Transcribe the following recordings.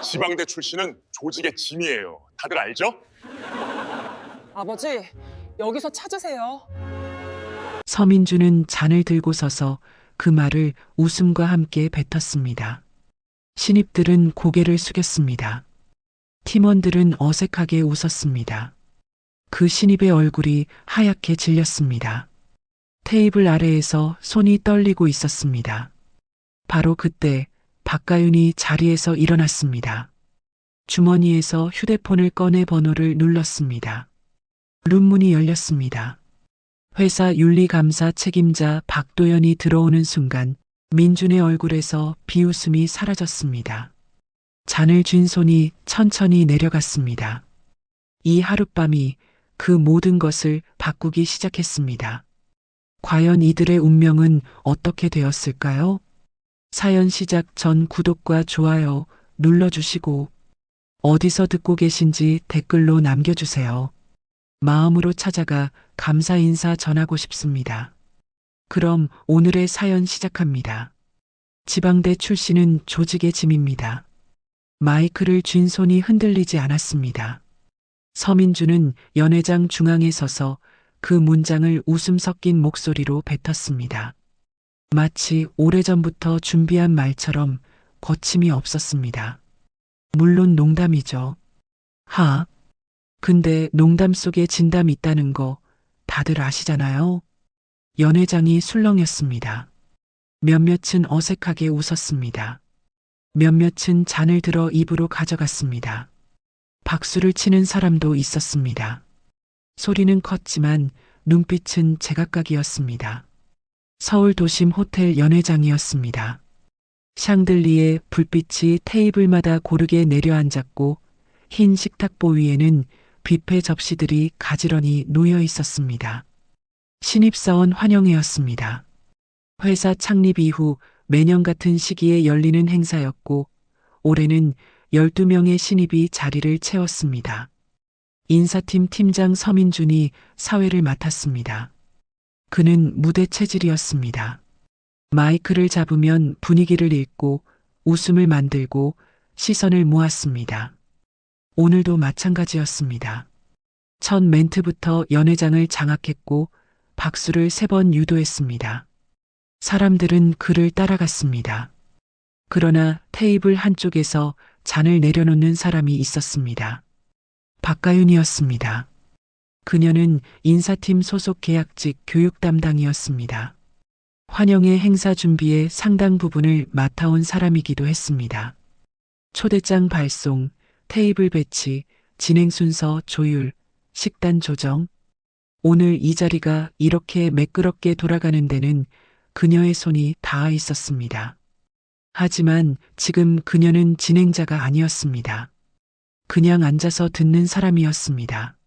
지방대 출신은 조직의 짐이에요. 다들 알죠? 아버지, 여기서 찾으세요. 서민주는 잔을 들고 서서 그 말을 웃음과 함께 뱉었습니다. 신입들은 고개를 숙였습니다. 팀원들은 어색하게 웃었습니다. 그 신입의 얼굴이 하얗게 질렸습니다. 테이블 아래에서 손이 떨리고 있었습니다. 바로 그때 박가윤이 자리에서 일어났습니다. 주머니에서 휴대폰을 꺼내 번호를 눌렀습니다. 룸문이 열렸습니다. 회사 윤리감사 책임자 박도연이 들어오는 순간 민준의 얼굴에서 비웃음이 사라졌습니다. 잔을 쥔 손이 천천히 내려갔습니다. 이 하룻밤이 그 모든 것을 바꾸기 시작했습니다. 과연 이들의 운명은 어떻게 되었을까요? 사연 시작 전 구독과 좋아요 눌러주시고 어디서 듣고 계신지 댓글로 남겨주세요. 마음으로 찾아가 감사 인사 전하고 싶습니다. 그럼 오늘의 사연 시작합니다. 지방대 출신은 조직의 짐입니다. 마이크를 쥔 손이 흔들리지 않았습니다. 서민주는 연회장 중앙에 서서 그 문장을 웃음 섞인 목소리로 뱉었습니다. 마치 오래전부터 준비한 말처럼 거침이 없었습니다. 물론 농담이죠. 근데 농담 속에 진담이 있다는 거 다들 아시잖아요. 연회장이 술렁였습니다. 몇몇은 어색하게 웃었습니다. 몇몇은 잔을 들어 입으로 가져갔습니다. 박수를 치는 사람도 있었습니다. 소리는 컸지만 눈빛은 제각각이었습니다. 서울 도심 호텔 연회장이었습니다. 샹들리에 불빛이 테이블마다 고르게 내려앉았고 흰 식탁보 위에는 뷔페 접시들이 가지런히 놓여 있었습니다. 신입사원 환영회였습니다. 회사 창립 이후 매년 같은 시기에 열리는 행사였고 올해는 12명의 신입이 자리를 채웠습니다. 인사팀 팀장 서민준이 사회를 맡았습니다. 그는 무대 체질이었습니다. 마이크를 잡으면 분위기를 읽고 웃음을 만들고 시선을 모았습니다. 오늘도 마찬가지였습니다. 첫 멘트부터 연회장을 장악했고 박수를 3번 유도했습니다. 사람들은 그를 따라갔습니다. 그러나 테이블 한쪽에서 잔을 내려놓는 사람이 있었습니다. 박가윤이었습니다. 그녀는 인사팀 소속 계약직 교육 담당이었습니다. 환영회 행사 준비의 상당 부분을 맡아온 사람이기도 했습니다. 초대장 발송, 테이블 배치, 진행 순서 조율, 식단 조정. 오늘 이 자리가 이렇게 매끄럽게 돌아가는 데는 그녀의 손이 닿아 있었습니다. 하지만 지금 그녀는 진행자가 아니었습니다. 그냥 앉아서 듣는 사람이었습니다.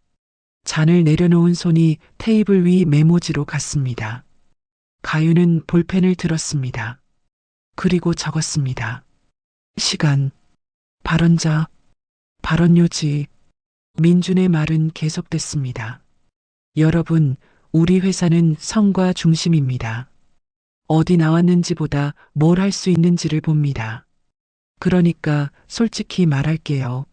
잔을 내려놓은 손이 테이블 위 메모지로 갔습니다. 가윤은 볼펜을 들었습니다. 그리고 적었습니다. 시간, 발언자, 발언 요지. 민준의 말은 계속됐습니다. 여러분, 우리 회사는 성과 중심입니다. 어디 나왔는지보다 뭘 할 수 있는지를 봅니다. 그러니까 솔직히 말할게요.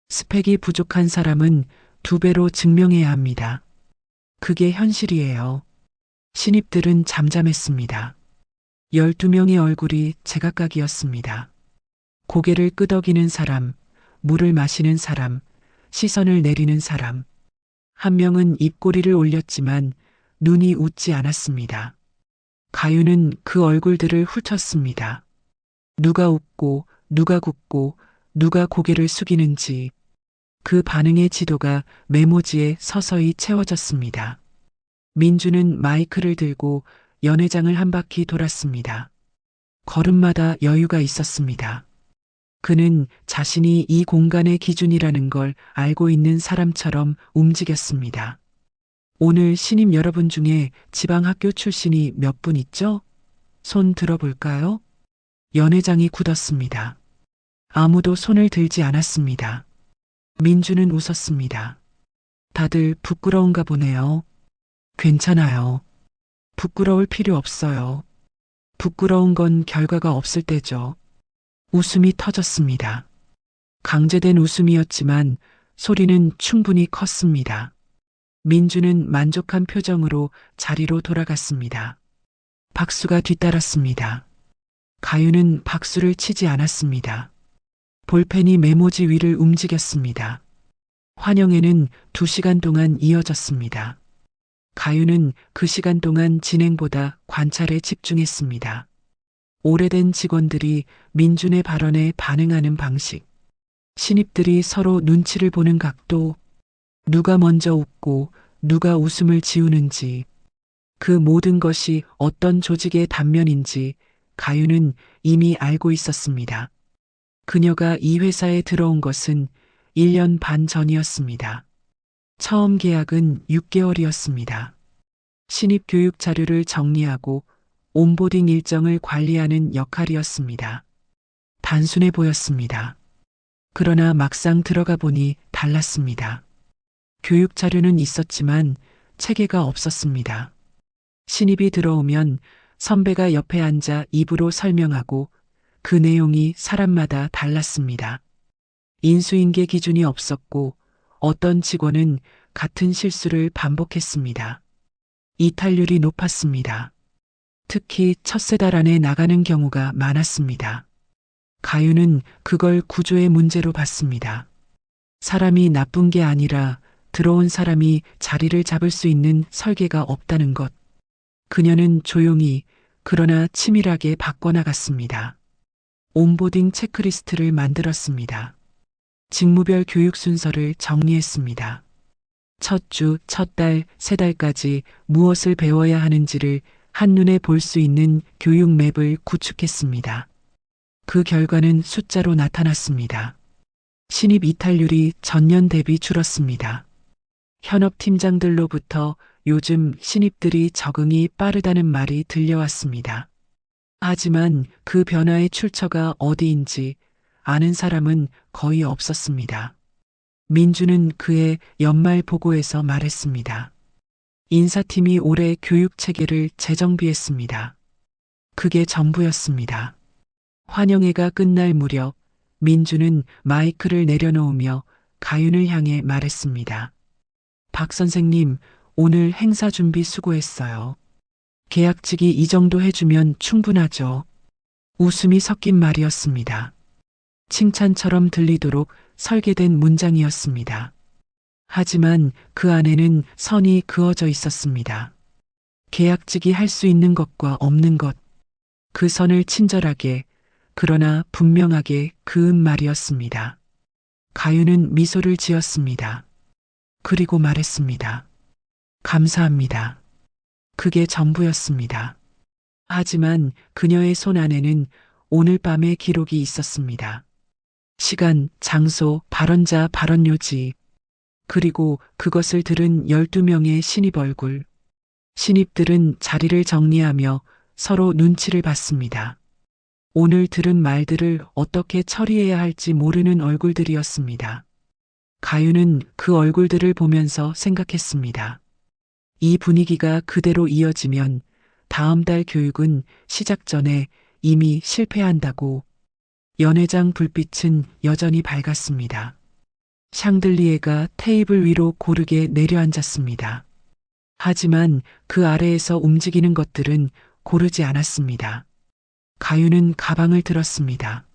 스펙이 부족한 사람은 2배로 증명해야 합니다. 그게 현실이에요. 신입들은 잠잠했습니다. 12명의 얼굴이 제각각이었습니다. 고개를 끄덕이는 사람, 물을 마시는 사람, 시선을 내리는 사람. 한 명은 입꼬리를 올렸지만 눈이 웃지 않았습니다. 가윤은 그 얼굴들을 훑었습니다. 누가 웃고 누가 굽고 누가 고개를 숙이는지 그 반응의 지도가 메모지에 서서히 채워졌습니다. 민주는 마이크를 들고 연회장을 한 바퀴 돌았습니다. 걸음마다 여유가 있었습니다. 그는 자신이 이 공간의 기준이라는 걸 알고 있는 사람처럼 움직였습니다. 오늘 신입 여러분 중에 지방학교 출신이 몇 분 있죠? 손 들어볼까요? 연회장이 굳었습니다. 아무도 손을 들지 않았습니다. 민주는 웃었습니다. 다들 부끄러운가 보네요. 괜찮아요. 부끄러울 필요 없어요. 부끄러운 건 결과가 없을 때죠. 웃음이 터졌습니다. 강제된 웃음이었지만 소리는 충분히 컸습니다. 민주는 만족한 표정으로 자리로 돌아갔습니다. 박수가 뒤따랐습니다. 가윤은 박수를 치지 않았습니다. 볼펜이 메모지 위를 움직였습니다. 환영회는 2시간 동안 이어졌습니다. 가윤은 그 시간 동안 진행보다 관찰에 집중했습니다. 오래된 직원들이 민준의 발언에 반응하는 방식, 신입들이 서로 눈치를 보는 각도, 누가 먼저 웃고 누가 웃음을 지우는지, 그 모든 것이 어떤 조직의 단면인지 가윤은 이미 알고 있었습니다. 그녀가 이 회사에 들어온 것은 1년 반 전이었습니다. 처음 계약은 6개월이었습니다. 신입 교육 자료를 정리하고 온보딩 일정을 관리하는 역할이었습니다. 단순해 보였습니다. 그러나 막상 들어가 보니 달랐습니다. 교육 자료는 있었지만 체계가 없었습니다. 신입이 들어오면 선배가 옆에 앉아 입으로 설명하고 그 내용이 사람마다 달랐습니다. 인수인계 기준이 없었고 어떤 직원은 같은 실수를 반복했습니다. 이탈률이 높았습니다. 특히 첫 세 달 안에 나가는 경우가 많았습니다. 가윤은 그걸 구조의 문제로 봤습니다. 사람이 나쁜 게 아니라 들어온 사람이 자리를 잡을 수 있는 설계가 없다는 것. 그녀는 조용히 그러나 치밀하게 바꿔나갔습니다. 온보딩 체크리스트를 만들었습니다. 직무별 교육 순서를 정리했습니다. 첫 주, 첫 달, 세 달까지 무엇을 배워야 하는지를 한눈에 볼 수 있는 교육 맵을 구축했습니다. 그 결과는 숫자로 나타났습니다. 신입 이탈률이 전년 대비 줄었습니다. 현업 팀장들로부터 요즘 신입들이 적응이 빠르다는 말이 들려왔습니다. 하지만 그 변화의 출처가 어디인지 아는 사람은 거의 없었습니다. 민주는 그의 연말 보고에서 말했습니다. 인사팀이 올해 교육 체계를 재정비했습니다. 그게 전부였습니다. 환영회가 끝날 무렵 민주는 마이크를 내려놓으며 가윤을 향해 말했습니다. 박 선생님, 오늘 행사 준비 수고했어요. 계약직이 이 정도 해주면 충분하죠. 웃음이 섞인 말이었습니다. 칭찬처럼 들리도록 설계된 문장이었습니다. 하지만 그 안에는 선이 그어져 있었습니다. 계약직이 할 수 있는 것과 없는 것. 그 선을 친절하게 그러나 분명하게 그은 말이었습니다. 가윤은 미소를 지었습니다. 그리고 말했습니다. 감사합니다. 그게 전부였습니다. 하지만 그녀의 손 안에는 오늘 밤의 기록이 있었습니다. 시간, 장소, 발언자, 발언요지, 그리고 그것을 들은 12명의 신입 얼굴. 신입들은 자리를 정리하며 서로 눈치를 봤습니다. 오늘 들은 말들을 어떻게 처리해야 할지 모르는 얼굴들이었습니다. 가윤은 그 얼굴들을 보면서 생각했습니다. 이 분위기가 그대로 이어지면 다음 달 교육은 시작 전에 이미 실패한다고. 연회장 불빛은 여전히 밝았습니다. 샹들리에가 테이블 위로 고르게 내려앉았습니다. 하지만 그 아래에서 움직이는 것들은 고르지 않았습니다. 가윤은 가방을 들었습니다.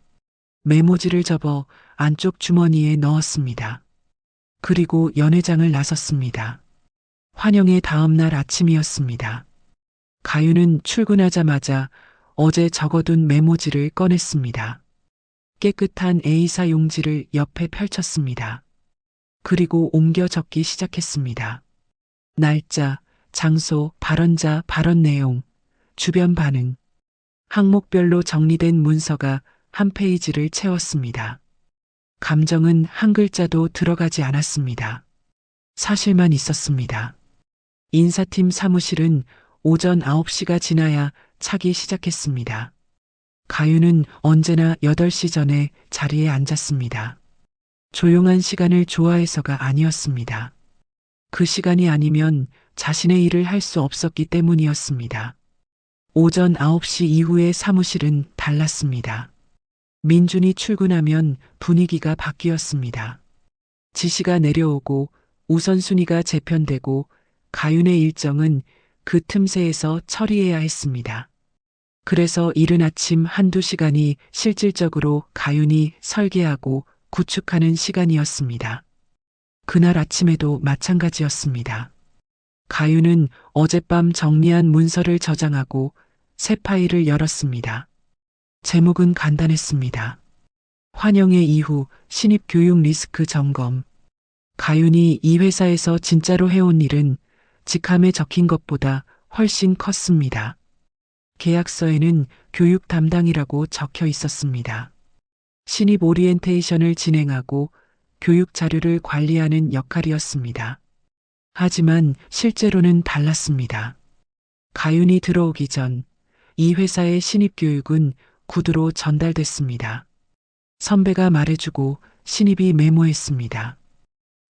메모지를 접어 안쪽 주머니에 넣었습니다. 그리고 연회장을 나섰습니다. 환영의 다음 날 아침이었습니다. 가윤은 출근하자마자 어제 적어둔 메모지를 꺼냈습니다. 깨끗한 A사 용지를 옆에 펼쳤습니다. 그리고 옮겨 적기 시작했습니다. 날짜, 장소, 발언자, 발언 내용, 주변 반응. 항목별로 정리된 문서가 한 페이지를 채웠습니다. 감정은 한 글자도 들어가지 않았습니다. 사실만 있었습니다. 인사팀 사무실은 오전 9시가 지나야 차기 시작했습니다. 가윤은 언제나 8시 전에 자리에 앉았습니다. 조용한 시간을 좋아해서가 아니었습니다. 그 시간이 아니면 자신의 일을 할 수 없었기 때문이었습니다. 오전 9시 이후의 사무실은 달랐습니다. 민준이 출근하면 분위기가 바뀌었습니다. 지시가 내려오고 우선순위가 재편되고 가윤의 일정은 그 틈새에서 처리해야 했습니다. 그래서 이른 아침 한두 시간이 실질적으로 가윤이 설계하고 구축하는 시간이었습니다. 그날 아침에도 마찬가지였습니다. 가윤은 어젯밤 정리한 문서를 저장하고 새 파일을 열었습니다. 제목은 간단했습니다. 환영회 이후 신입 교육 리스크 점검. 가윤이 이 회사에서 진짜로 해온 일은 직함에 적힌 것보다 훨씬 컸습니다. 계약서에는 교육 담당이라고 적혀 있었습니다. 신입 오리엔테이션을 진행하고 교육 자료를 관리하는 역할이었습니다. 하지만 실제로는 달랐습니다. 가윤이 들어오기 전 이 회사의 신입 교육은 구두로 전달됐습니다. 선배가 말해주고 신입이 메모했습니다.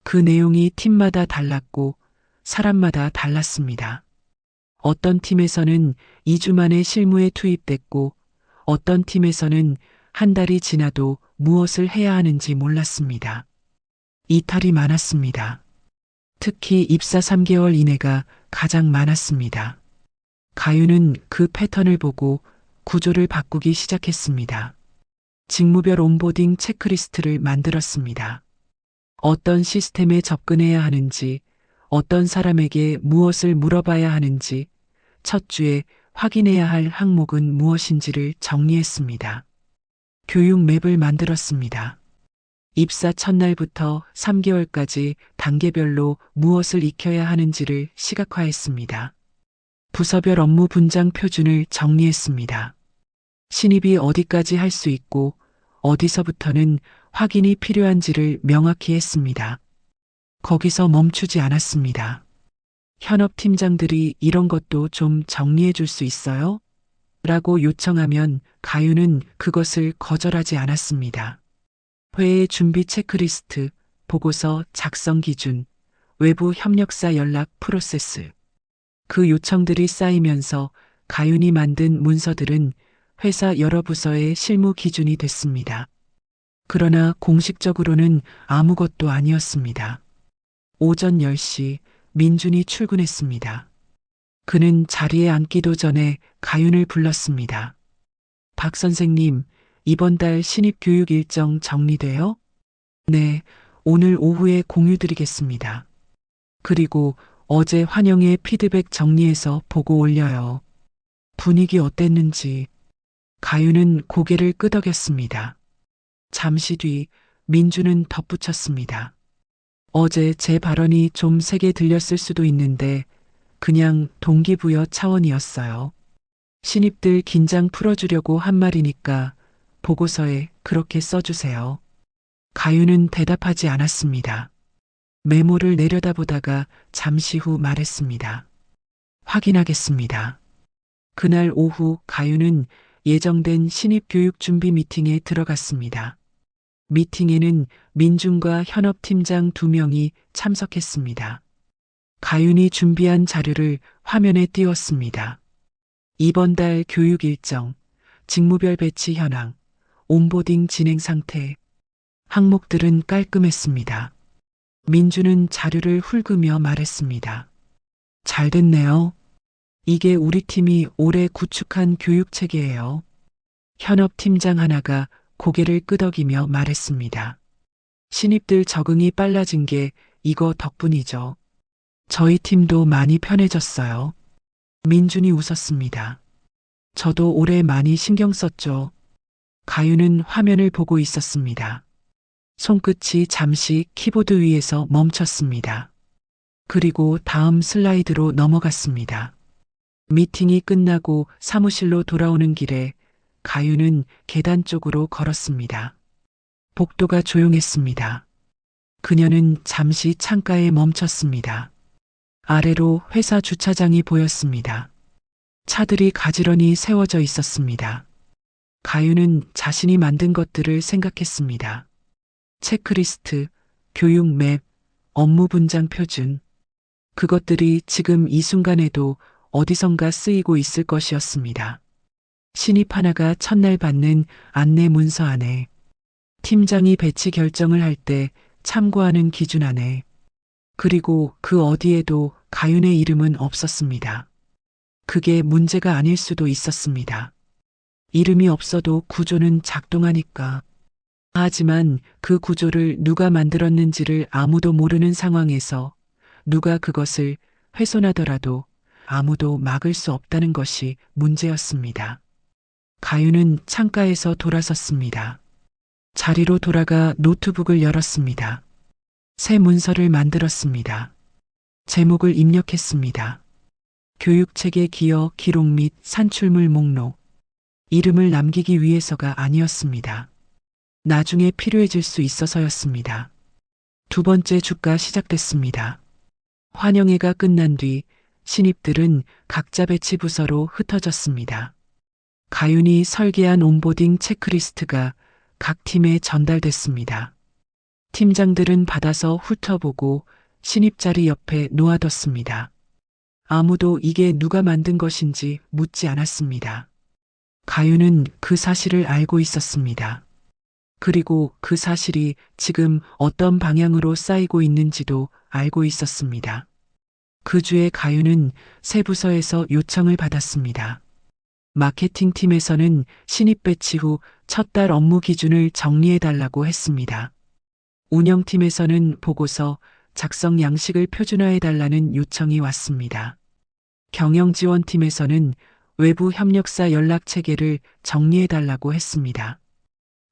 그 내용이 팀마다 달랐고 사람마다 달랐습니다. 어떤 팀에서는 2주 만에 실무에 투입됐고 어떤 팀에서는 한 달이 지나도 무엇을 해야 하는지 몰랐습니다. 이탈이 많았습니다. 특히 입사 3개월 이내가 가장 많았습니다. 가윤은 그 패턴을 보고 구조를 바꾸기 시작했습니다. 직무별 온보딩 체크리스트를 만들었습니다. 어떤 시스템에 접근해야 하는지, 어떤 사람에게 무엇을 물어봐야 하는지, 첫 주에 확인해야 할 항목은 무엇인지를 정리했습니다. 교육 맵을 만들었습니다. 입사 첫날부터 3개월까지 단계별로 무엇을 익혀야 하는지를 시각화했습니다. 부서별 업무 분장 표준을 정리했습니다. 신입이 어디까지 할 수 있고 어디서부터는 확인이 필요한지를 명확히 했습니다. 거기서 멈추지 않았습니다. 현업 팀장들이 이런 것도 좀 정리해 줄 수 있어요? 라고 요청하면 가윤은 그것을 거절하지 않았습니다. 회의 준비 체크리스트, 보고서 작성 기준, 외부 협력사 연락 프로세스. 그 요청들이 쌓이면서 가윤이 만든 문서들은 회사 여러 부서의 실무 기준이 됐습니다. 그러나 공식적으로는 아무것도 아니었습니다. 오전 10시 민준이 출근했습니다. 그는 자리에 앉기도 전에 가윤을 불렀습니다. 박 선생님, 이번 달 신입 교육 일정 정리돼요? 네, 오늘 오후에 공유드리겠습니다. 그리고 어제 환영회 피드백 정리해서 보고 올려요. 분위기 어땠는지. 가윤은 고개를 끄덕였습니다. 잠시 뒤 민주는 덧붙였습니다. 어제 제 발언이 좀 세게 들렸을 수도 있는데 그냥 동기부여 차원이었어요. 신입들 긴장 풀어주려고 한 말이니까 보고서에 그렇게 써주세요. 가윤은 대답하지 않았습니다. 메모를 내려다보다가 잠시 후 말했습니다. 확인하겠습니다. 그날 오후 가윤은 예정된 신입교육 준비 미팅에 들어갔습니다. 미팅에는 민준과 현업팀장 2명이 참석했습니다. 가윤이 준비한 자료를 화면에 띄웠습니다. 이번 달 교육 일정, 직무별 배치 현황, 온보딩 진행 상태. 항목들은 깔끔했습니다. 민주는 자료를 훑으며 말했습니다. 잘 됐네요. 이게 우리 팀이 올해 구축한 교육 체계예요. 현업 팀장 하나가 고개를 끄덕이며 말했습니다. 신입들 적응이 빨라진 게 이거 덕분이죠. 저희 팀도 많이 편해졌어요. 민준이 웃었습니다. 저도 올해 많이 신경 썼죠. 가윤은 화면을 보고 있었습니다. 손끝이 잠시 키보드 위에서 멈췄습니다. 그리고 다음 슬라이드로 넘어갔습니다. 미팅이 끝나고 사무실로 돌아오는 길에 가윤은 계단 쪽으로 걸었습니다. 복도가 조용했습니다. 그녀는 잠시 창가에 멈췄습니다. 아래로 회사 주차장이 보였습니다. 차들이 가지런히 세워져 있었습니다. 가윤은 자신이 만든 것들을 생각했습니다. 체크리스트, 교육 맵, 업무 분장 표준. 그것들이 지금 이 순간에도 어디선가 쓰이고 있을 것이었습니다. 신입 하나가 첫날 받는 안내 문서 안에, 팀장이 배치 결정을 할 때 참고하는 기준 안에, 그리고 그 어디에도 가윤의 이름은 없었습니다. 그게 문제가 아닐 수도 있었습니다. 이름이 없어도 구조는 작동하니까. 하지만 그 구조를 누가 만들었는지를 아무도 모르는 상황에서 누가 그것을 훼손하더라도 아무도 막을 수 없다는 것이 문제였습니다. 가윤은 창가에서 돌아섰습니다. 자리로 돌아가 노트북을 열었습니다. 새 문서를 만들었습니다. 제목을 입력했습니다. 교육체계 기여 기록 및 산출물 목록. 이름을 남기기 위해서가 아니었습니다. 나중에 필요해질 수 있어서였습니다. 두 번째 주가 시작됐습니다. 환영회가 끝난 뒤 신입들은 각자 배치 부서로 흩어졌습니다. 가윤이 설계한 온보딩 체크리스트가 각 팀에 전달됐습니다. 팀장들은 받아서 훑어보고 신입 자리 옆에 놓아뒀습니다. 아무도 이게 누가 만든 것인지 묻지 않았습니다. 가윤은 그 사실을 알고 있었습니다. 그리고 그 사실이 지금 어떤 방향으로 쌓이고 있는지도 알고 있었습니다. 그 주에 가윤은 새 부서에서 요청을 받았습니다. 마케팅팀에서는 신입 배치 후 첫 달 업무 기준을 정리해달라고 했습니다. 운영팀에서는 보고서 작성 양식을 표준화해달라는 요청이 왔습니다. 경영지원팀에서는 외부 협력사 연락 체계를 정리해달라고 했습니다.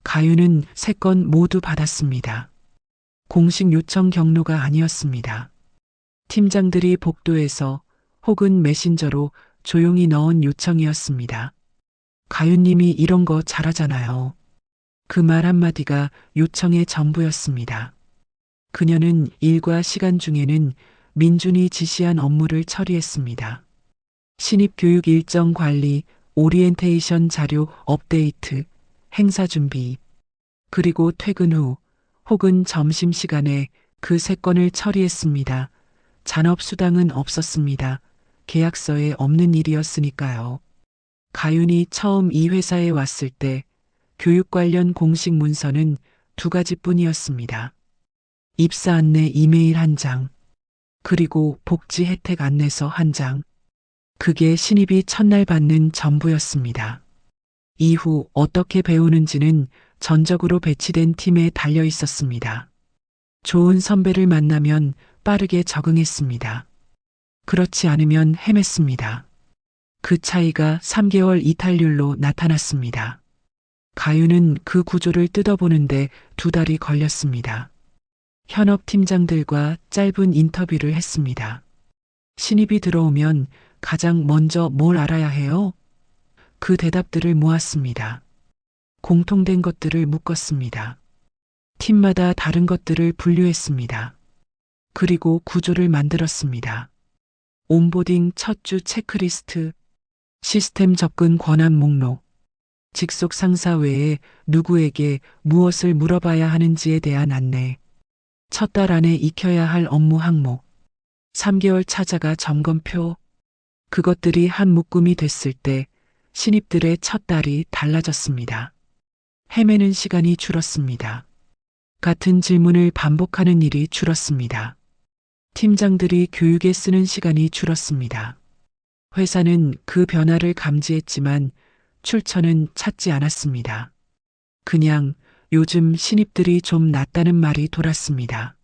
가윤은 3건 모두 받았습니다. 공식 요청 경로가 아니었습니다. 팀장들이 복도에서 혹은 메신저로 조용히 넣은 요청이었습니다. 가윤님이 이런 거 잘하잖아요. 그 말 한마디가 요청의 전부였습니다. 그녀는 일과 시간 중에는 민준이 지시한 업무를 처리했습니다. 신입 교육 일정 관리, 오리엔테이션 자료 업데이트, 행사 준비, 그리고 퇴근 후 혹은 점심시간에 그 3건을 처리했습니다. 잔업수당은 없었습니다. 계약서에 없는 일이었으니까요. 가윤이 처음 이 회사에 왔을 때 교육 관련 공식 문서는 2가지뿐이었습니다. 입사 안내 이메일 1장, 그리고 복지 혜택 안내서 1장. 그게 신입이 첫날 받는 전부였습니다. 이후 어떻게 배우는지는 전적으로 배치된 팀에 달려 있었습니다. 좋은 선배를 만나면 빠르게 적응했습니다. 그렇지 않으면 헤맸습니다. 그 차이가 3개월 이탈률로 나타났습니다. 가윤은 그 구조를 뜯어보는데 2달이 걸렸습니다. 현업 팀장들과 짧은 인터뷰를 했습니다. 신입이 들어오면 가장 먼저 뭘 알아야 해요? 그 대답들을 모았습니다. 공통된 것들을 묶었습니다. 팀마다 다른 것들을 분류했습니다. 그리고 구조를 만들었습니다. 온보딩 첫 주 체크리스트, 시스템 접근 권한 목록, 직속 상사 외에 누구에게 무엇을 물어봐야 하는지에 대한 안내, 첫 달 안에 익혀야 할 업무 항목, 3개월 찾아가 점검표. 그것들이 한 묶음이 됐을 때 신입들의 첫 달이 달라졌습니다. 헤매는 시간이 줄었습니다. 같은 질문을 반복하는 일이 줄었습니다. 팀장들이 교육에 쓰는 시간이 줄었습니다. 회사는 그 변화를 감지했지만 출처는 찾지 않았습니다. 그냥 요즘 신입들이 좀 낫다는 말이 돌았습니다.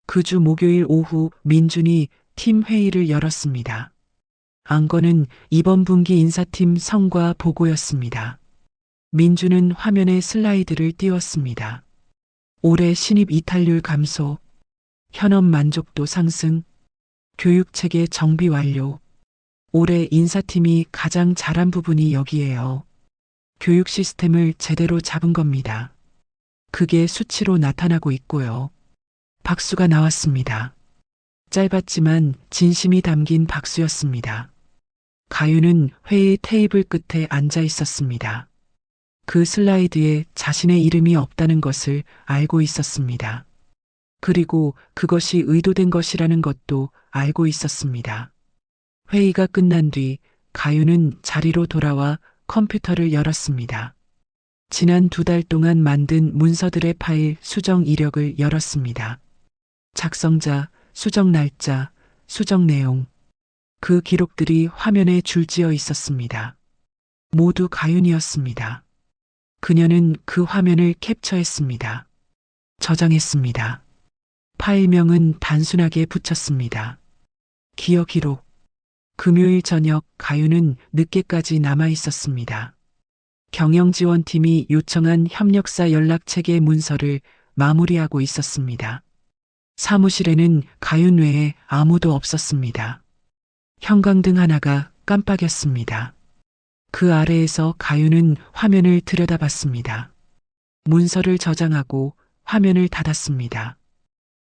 그 주 목요일 오후 민준이 팀 회의를 열었습니다. 안건은 이번 분기 인사팀 성과 보고였습니다. 민준은 화면에 슬라이드를 띄웠습니다. 올해 신입 이탈률 감소, 현업 만족도 상승, 교육체계 정비 완료. 올해 인사팀이 가장 잘한 부분이 여기에요. 교육 시스템을 제대로 잡은 겁니다. 그게 수치로 나타나고 있고요. 박수가 나왔습니다. 짧았지만 진심이 담긴 박수였습니다. 가윤은 회의 테이블 끝에 앉아 있었습니다. 그 슬라이드에 자신의 이름이 없다는 것을 알고 있었습니다. 그리고 그것이 의도된 것이라는 것도 알고 있었습니다. 회의가 끝난 뒤 가윤은 자리로 돌아와 컴퓨터를 열었습니다. 지난 2달 동안 만든 문서들의 파일 수정 이력을 열었습니다. 작성자, 수정 날짜, 수정 내용. 그 기록들이 화면에 줄지어 있었습니다. 모두 가윤이었습니다. 그녀는 그 화면을 캡처했습니다. 저장했습니다. 파일명은 단순하게 붙였습니다. 기억 기록. 금요일 저녁 가윤은 늦게까지 남아 있었습니다. 경영지원팀이 요청한 협력사 연락체계 문서를 마무리하고 있었습니다. 사무실에는 가윤 외에 아무도 없었습니다. 형광등 하나가 깜빡였습니다. 그 아래에서 가윤은 화면을 들여다봤습니다. 문서를 저장하고 화면을 닫았습니다.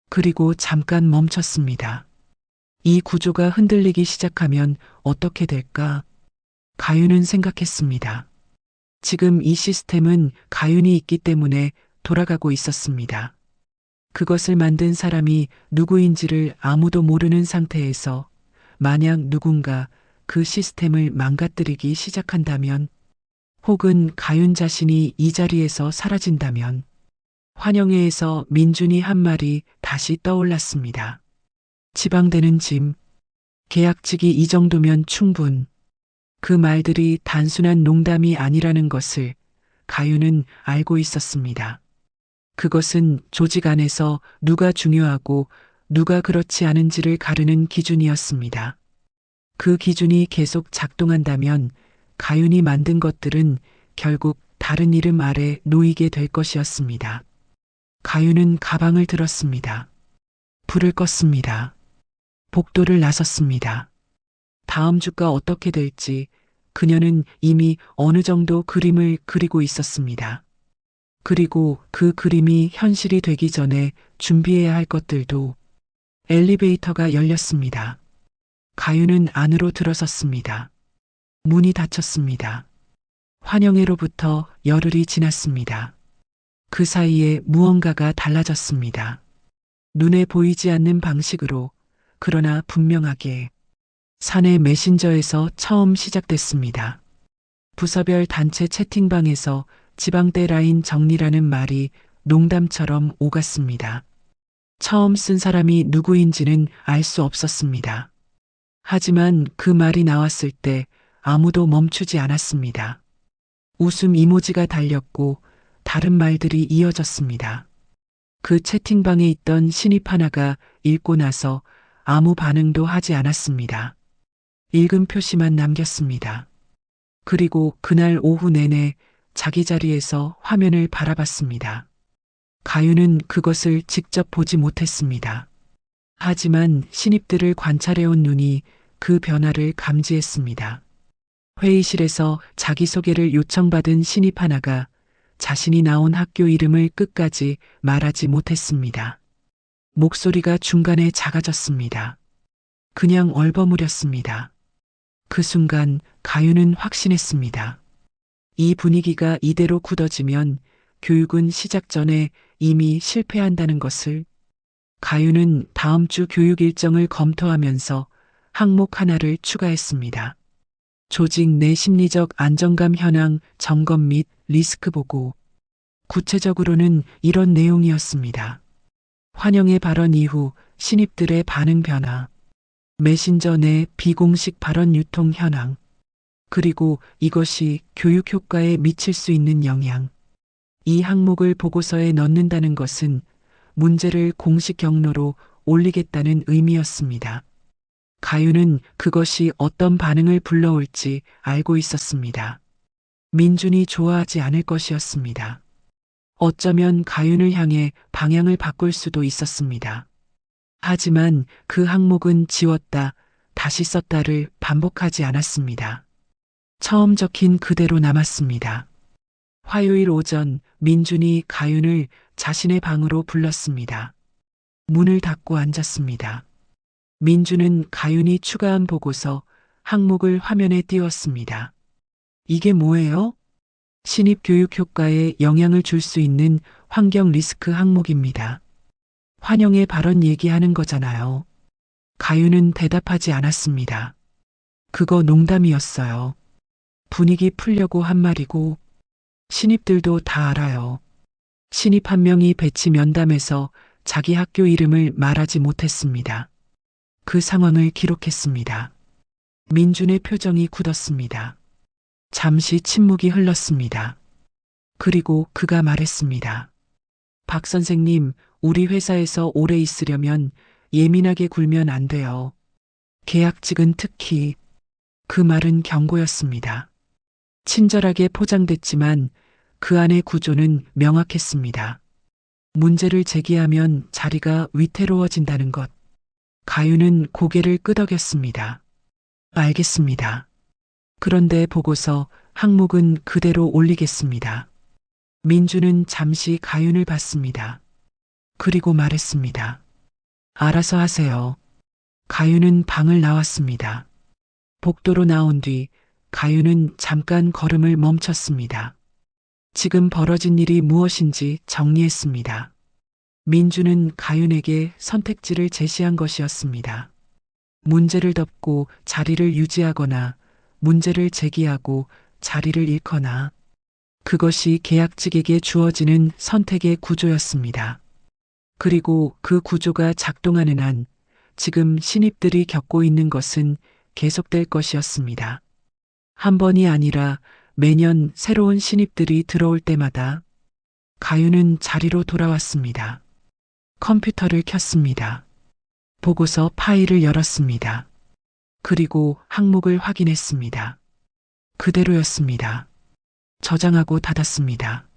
그리고 잠깐 멈췄습니다. 이 구조가 흔들리기 시작하면 어떻게 될까? 가윤은 생각했습니다. 지금 이 시스템은 가윤이 있기 때문에 돌아가고 있었습니다. 그것을 만든 사람이 누구인지를 아무도 모르는 상태에서 만약 누군가 그 시스템을 망가뜨리기 시작한다면, 혹은 가윤 자신이 이 자리에서 사라진다면, 환영회에서 민준이 한 말이 다시 떠올랐습니다. 지방되는 짐, 계약직이 이 정도면 충분. 그 말들이 단순한 농담이 아니라는 것을 가윤은 알고 있었습니다. 그것은 조직 안에서 누가 중요하고 누가 그렇지 않은지를 가르는 기준이었습니다. 그 기준이 계속 작동한다면 가윤이 만든 것들은 결국 다른 이름 아래 놓이게 될 것이었습니다. 가윤은 가방을 들었습니다. 불을 껐습니다. 복도를 나섰습니다. 다음 주가 어떻게 될지 그녀는 이미 어느 정도 그림을 그리고 있었습니다. 그리고 그 그림이 현실이 되기 전에 준비해야 할 것들도. 엘리베이터가 열렸습니다. 가윤은 안으로 들어섰습니다. 문이 닫혔습니다. 환영회로부터 열흘이 지났습니다. 그 사이에 무언가가 달라졌습니다. 눈에 보이지 않는 방식으로, 그러나 분명하게. 사내 메신저에서 처음 시작됐습니다. 부서별 단체 채팅방에서 지방대 라인 정리라는 말이 농담처럼 오갔습니다. 처음 쓴 사람이 누구인지는 알 수 없었습니다. 하지만 그 말이 나왔을 때 아무도 멈추지 않았습니다. 웃음 이모지가 달렸고 다른 말들이 이어졌습니다. 그 채팅방에 있던 신입 하나가 읽고 나서 아무 반응도 하지 않았습니다. 읽은 표시만 남겼습니다. 그리고 그날 오후 내내 자기 자리에서 화면을 바라봤습니다. 가윤은 그것을 직접 보지 못했습니다. 하지만 신입들을 관찰해온 눈이 그 변화를 감지했습니다. 회의실에서 자기소개를 요청받은 신입 하나가 자신이 나온 학교 이름을 끝까지 말하지 못했습니다. 목소리가 중간에 작아졌습니다. 그냥 얼버무렸습니다. 그 순간 가윤은 확신했습니다. 이 분위기가 이대로 굳어지면 교육은 시작 전에 이미 실패한다는 것을. 가윤은 다음 주 교육 일정을 검토하면서 항목 하나를 추가했습니다. 조직 내 심리적 안정감 현황 점검 및 리스크 보고. 구체적으로는 이런 내용이었습니다. 환영회 발언 이후 신입들의 반응 변화, 메신저 내 비공식 발언 유통 현황, 그리고 이것이 교육 효과에 미칠 수 있는 영향. 이 항목을 보고서에 넣는다는 것은 문제를 공식 경로로 올리겠다는 의미였습니다. 가윤은 그것이 어떤 반응을 불러올지 알고 있었습니다. 민준이 좋아하지 않을 것이었습니다. 어쩌면 가윤을 향해 방향을 바꿀 수도 있었습니다. 하지만 그 항목은 지웠다, 다시 썼다를 반복하지 않았습니다. 처음 적힌 그대로 남았습니다. 화요일 오전 민준이 가윤을 자신의 방으로 불렀습니다. 문을 닫고 앉았습니다. 민준은 가윤이 추가한 보고서 항목을 화면에 띄웠습니다. 이게 뭐예요? 신입 교육 효과에 영향을 줄 수 있는 환경 리스크 항목입니다. 환영회 발언 얘기하는 거잖아요. 가윤은 대답하지 않았습니다. 그거 농담이었어요. 분위기 풀려고 한 말이고 신입들도 다 알아요. 신입 한 명이 배치 면담에서 자기 학교 이름을 말하지 못했습니다. 그 상황을 기록했습니다. 민준의 표정이 굳었습니다. 잠시 침묵이 흘렀습니다. 그리고 그가 말했습니다. 박 선생님, 우리 회사에서 오래 있으려면 예민하게 굴면 안 돼요. 계약직은 특히. 그 말은 경고였습니다. 친절하게 포장됐지만 그 안의 구조는 명확했습니다. 문제를 제기하면 자리가 위태로워진다는 것. 가윤은 고개를 끄덕였습니다. 알겠습니다. 그런데 보고서 항목은 그대로 올리겠습니다. 민주는 잠시 가윤을 봤습니다. 그리고 말했습니다. 알아서 하세요. 가윤은 방을 나왔습니다. 복도로 나온 뒤 가윤은 잠깐 걸음을 멈췄습니다. 지금 벌어진 일이 무엇인지 정리했습니다. 민주는 가윤에게 선택지를 제시한 것이었습니다. 문제를 덮고 자리를 유지하거나 문제를 제기하고 자리를 잃거나 그것이 계약직에게 주어지는 선택의 구조였습니다. 그리고 그 구조가 작동하는 한 지금 신입들이 겪고 있는 것은 계속될 것이었습니다. 한 번이 아니라 매년 새로운 신입들이 들어올 때마다 가윤은 자리로 돌아왔습니다. 컴퓨터를 켰습니다. 보고서 파일을 열었습니다. 그리고 항목을 확인했습니다. 그대로였습니다. 저장하고 닫았습니다.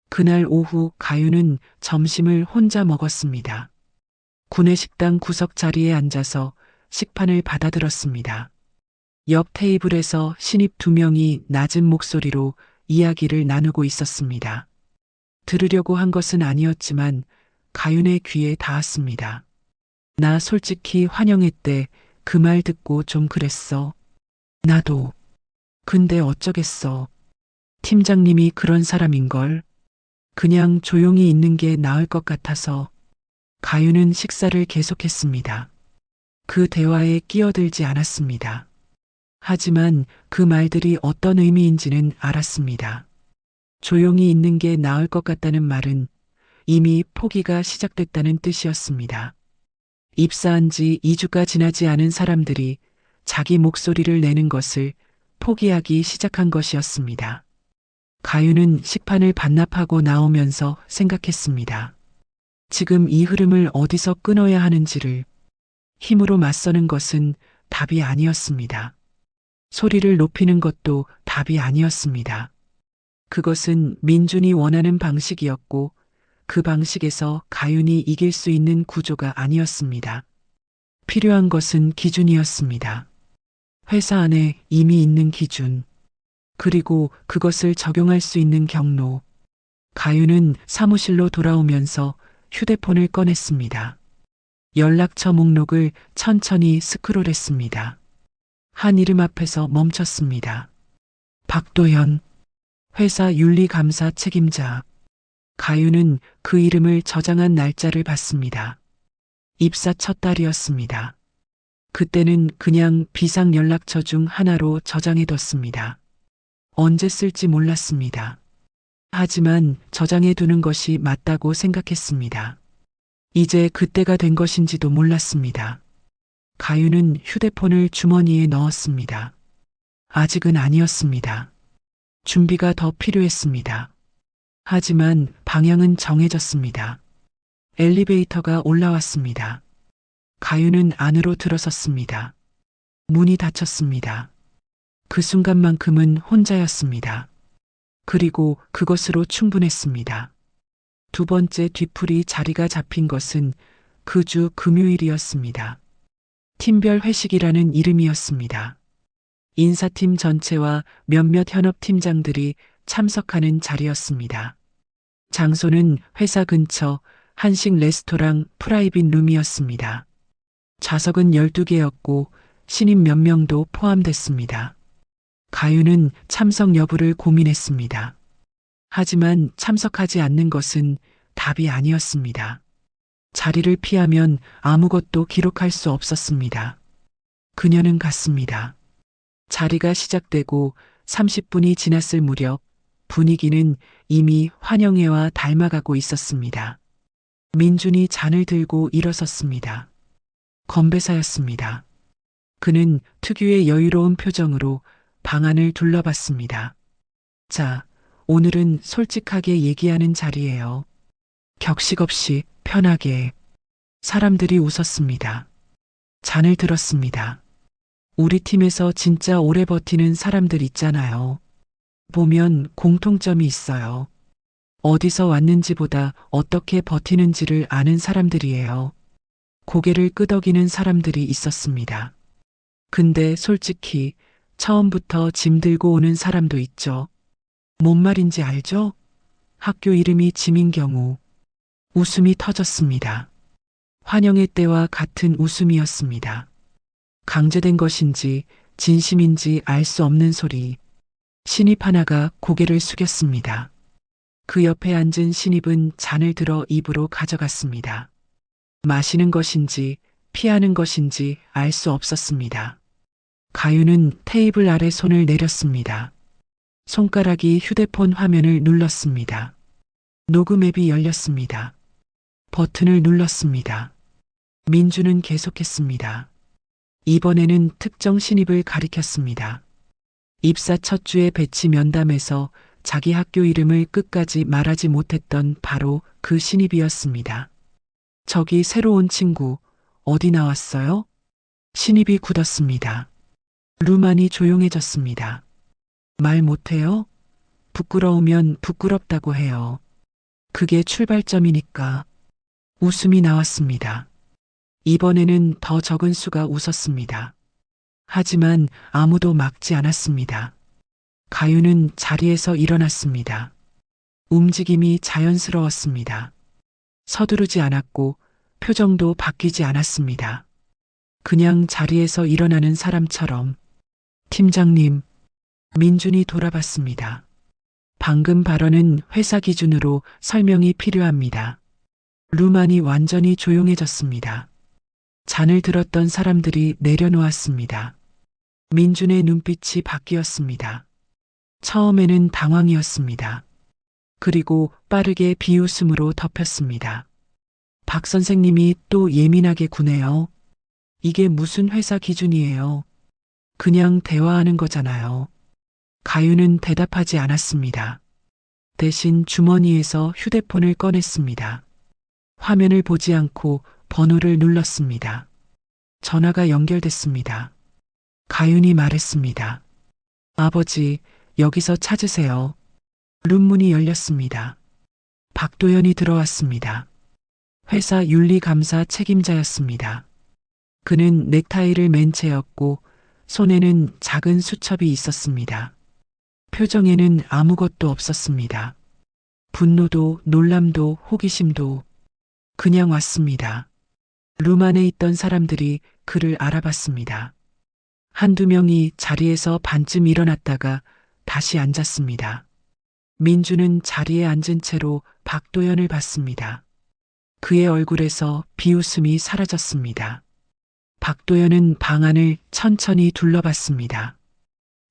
그날 오후 가윤은 점심을 혼자 먹었습니다. 구내식당 구석 자리에 앉아서 식판을 받아들었습니다. 옆 테이블에서 신입 2명이 낮은 목소리로 이야기를 나누고 있었습니다. 들으려고 한 것은 아니었지만 가윤의 귀에 닿았습니다. 나 솔직히 환영회 때 그 말 듣고 좀 그랬어. 나도. 근데 어쩌겠어. 팀장님이 그런 사람인걸. 그냥 조용히 있는 게 나을 것 같아서. 가윤은 식사를 계속했습니다. 그 대화에 끼어들지 않았습니다. 하지만 그 말들이 어떤 의미인지는 알았습니다. 조용히 있는 게 나을 것 같다는 말은 이미 포기가 시작됐다는 뜻이었습니다. 입사한 지 2주가 지나지 않은 사람들이 자기 목소리를 내는 것을 포기하기 시작한 것이었습니다. 가윤은 식판을 반납하고 나오면서 생각했습니다. 지금 이 흐름을 어디서 끊어야 하는지를. 힘으로 맞서는 것은 답이 아니었습니다. 소리를 높이는 것도 답이 아니었습니다. 그것은 민준이 원하는 방식이었고 그 방식에서 가윤이 이길 수 있는 구조가 아니었습니다. 필요한 것은 기준이었습니다. 회사 안에 이미 있는 기준, 그리고 그것을 적용할 수 있는 경로. 가윤은 사무실로 돌아오면서 휴대폰을 꺼냈습니다. 연락처 목록을 천천히 스크롤했습니다. 한 이름 앞에서 멈췄습니다. 박도현, 회사 윤리감사 책임자. 가윤은 그 이름을 저장한 날짜를 봤습니다. 입사 첫 달이었습니다. 그때는 그냥 비상 연락처 중 하나로 저장해뒀습니다. 언제 쓸지 몰랐습니다. 하지만 저장해두는 것이 맞다고 생각했습니다. 이제 그때가 된 것인지도 몰랐습니다. 가윤은 휴대폰을 주머니에 넣었습니다. 아직은 아니었습니다. 준비가 더 필요했습니다. 하지만 방향은 정해졌습니다. 엘리베이터가 올라왔습니다. 가윤은 안으로 들어섰습니다. 문이 닫혔습니다. 그 순간만큼은 혼자였습니다. 그리고 그것으로 충분했습니다. 두 번째 뒤풀이 자리가 잡힌 것은 그 주 금요일이었습니다. 팀별 회식이라는 이름이었습니다. 인사팀 전체와 몇몇 현업팀장들이 참석하는 자리였습니다. 장소는 회사 근처 한식 레스토랑 프라이빗 룸이었습니다. 좌석은 12개였고 신입 몇 명도 포함됐습니다. 가윤은 참석 여부를 고민했습니다. 하지만 참석하지 않는 것은 답이 아니었습니다. 자리를 피하면 아무것도 기록할 수 없었습니다. 그녀는 갔습니다. 자리가 시작되고 30분이 지났을 무렵 분위기는 이미 환영회와 닮아가고 있었습니다. 민준이 잔을 들고 일어섰습니다. 건배사였습니다. 그는 특유의 여유로운 표정으로 방 안을 둘러봤습니다. 자, 오늘은 솔직하게 얘기하는 자리예요. 격식 없이 편하게. 사람들이 웃었습니다. 잔을 들었습니다. 우리 팀에서 진짜 오래 버티는 사람들 있잖아요. 보면 공통점이 있어요. 어디서 왔는지보다 어떻게 버티는지를 아는 사람들이에요. 고개를 끄덕이는 사람들이 있었습니다. 근데 솔직히 처음부터 짐 들고 오는 사람도 있죠. 뭔 말인지 알죠? 학교 이름이 짐인 경우. 웃음이 터졌습니다. 환영회 때와 같은 웃음이었습니다. 강제된 것인지 진심인지 알 수 없는 소리. 신입 하나가 고개를 숙였습니다. 그 옆에 앉은 신입은 잔을 들어 입으로 가져갔습니다. 마시는 것인지 피하는 것인지 알 수 없었습니다. 가윤은 테이블 아래 손을 내렸습니다. 손가락이 휴대폰 화면을 눌렀습니다. 녹음 앱이 열렸습니다. 버튼을 눌렀습니다. 민주는 계속했습니다. 이번에는 특정 신입을 가리켰습니다. 입사 첫 주에 배치 면담에서 자기 학교 이름을 끝까지 말하지 못했던 바로 그 신입이었습니다. 저기 새로 온 친구, 어디 나왔어요? 신입이 굳었습니다. 루만이 조용해졌습니다. 말 못해요? 부끄러우면 부끄럽다고 해요. 그게 출발점이니까. 웃음이 나왔습니다. 이번에는 더 적은 수가 웃었습니다. 하지만 아무도 막지 않았습니다. 가윤은 자리에서 일어났습니다. 움직임이 자연스러웠습니다. 서두르지 않았고 표정도 바뀌지 않았습니다. 그냥 자리에서 일어나는 사람처럼. 팀장님, 민준이 돌아봤습니다. 방금 발언은 회사 기준으로 설명이 필요합니다. 루만이 완전히 조용해졌습니다. 잔을 들었던 사람들이 내려놓았습니다. 민준의 눈빛이 바뀌었습니다. 처음에는 당황이었습니다. 그리고 빠르게 비웃음으로 덮였습니다. 박 선생님이 또 예민하게 구네요. 이게 무슨 회사 기준이에요? 그냥 대화하는 거잖아요. 가윤은 대답하지 않았습니다. 대신 주머니에서 휴대폰을 꺼냈습니다. 화면을 보지 않고 번호를 눌렀습니다. 전화가 연결됐습니다. 가윤이 말했습니다. 아버지, 여기서 찾으세요. 룸문이 열렸습니다. 박도연이 들어왔습니다. 회사 윤리감사 책임자였습니다. 그는 넥타이를 맨 채였고 손에는 작은 수첩이 있었습니다. 표정에는 아무것도 없었습니다. 분노도 놀람도 호기심도. 그냥 왔습니다. 룸 안에 있던 사람들이 그를 알아봤습니다. 한두 명이 자리에서 반쯤 일어났다가 다시 앉았습니다. 민주는 자리에 앉은 채로 박도연을 봤습니다. 그의 얼굴에서 비웃음이 사라졌습니다. 박도연은 방 안을 천천히 둘러봤습니다.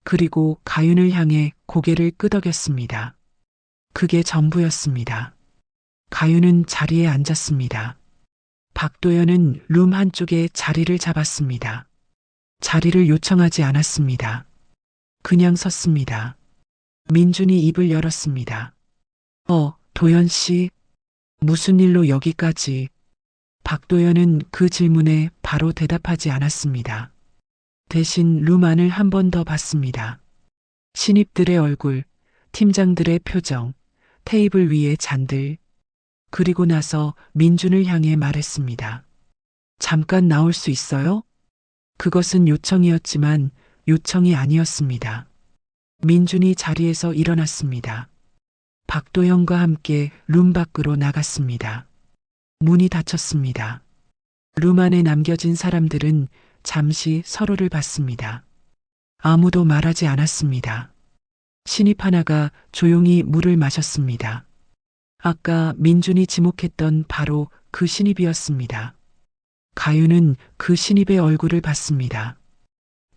그리고 가윤을 향해 고개를 끄덕였습니다. 그게 전부였습니다. 가윤은 자리에 앉았습니다. 박도연은 룸 한쪽에 자리를 잡았습니다. 자리를 요청하지 않았습니다. 그냥 섰습니다. 민준이 입을 열었습니다. 도연 씨, 무슨 일로 여기까지? 박도연은 그 질문에 바로 대답하지 않았습니다. 대신 룸 안을 한 번 더 봤습니다. 신입들의 얼굴, 팀장들의 표정, 테이블 위의 잔들. 그리고 나서 민준을 향해 말했습니다. 잠깐 나올 수 있어요? 그것은 요청이었지만 요청이 아니었습니다. 민준이 자리에서 일어났습니다. 박도영과 함께 룸 밖으로 나갔습니다. 문이 닫혔습니다. 룸 안에 남겨진 사람들은 잠시 서로를 봤습니다. 아무도 말하지 않았습니다. 신입 하나가 조용히 물을 마셨습니다. 아까 민준이 지목했던 바로 그 신입이었습니다. 가윤은 그 신입의 얼굴을 봤습니다.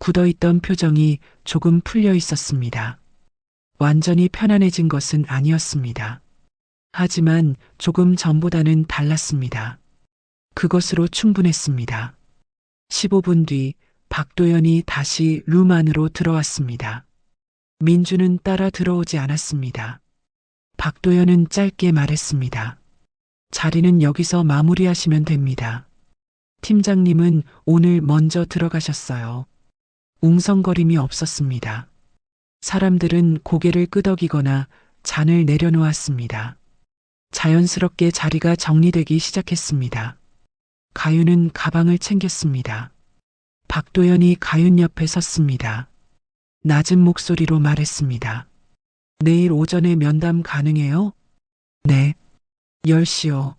굳어있던 표정이 조금 풀려 있었습니다. 완전히 편안해진 것은 아니었습니다. 하지만 조금 전보다는 달랐습니다. 그것으로 충분했습니다. 15분 뒤 박도연이 다시 룸 안으로 들어왔습니다. 민주는 따라 들어오지 않았습니다. 박도연은 짧게 말했습니다. 자리는 여기서 마무리하시면 됩니다. 팀장님은 오늘 먼저 들어가셨어요. 웅성거림이 없었습니다. 사람들은 고개를 끄덕이거나 잔을 내려놓았습니다. 자연스럽게 자리가 정리되기 시작했습니다. 가윤은 가방을 챙겼습니다. 박도연이 가윤 옆에 섰습니다. 낮은 목소리로 말했습니다. 내일 오전에 면담 가능해요? 네. 10시요.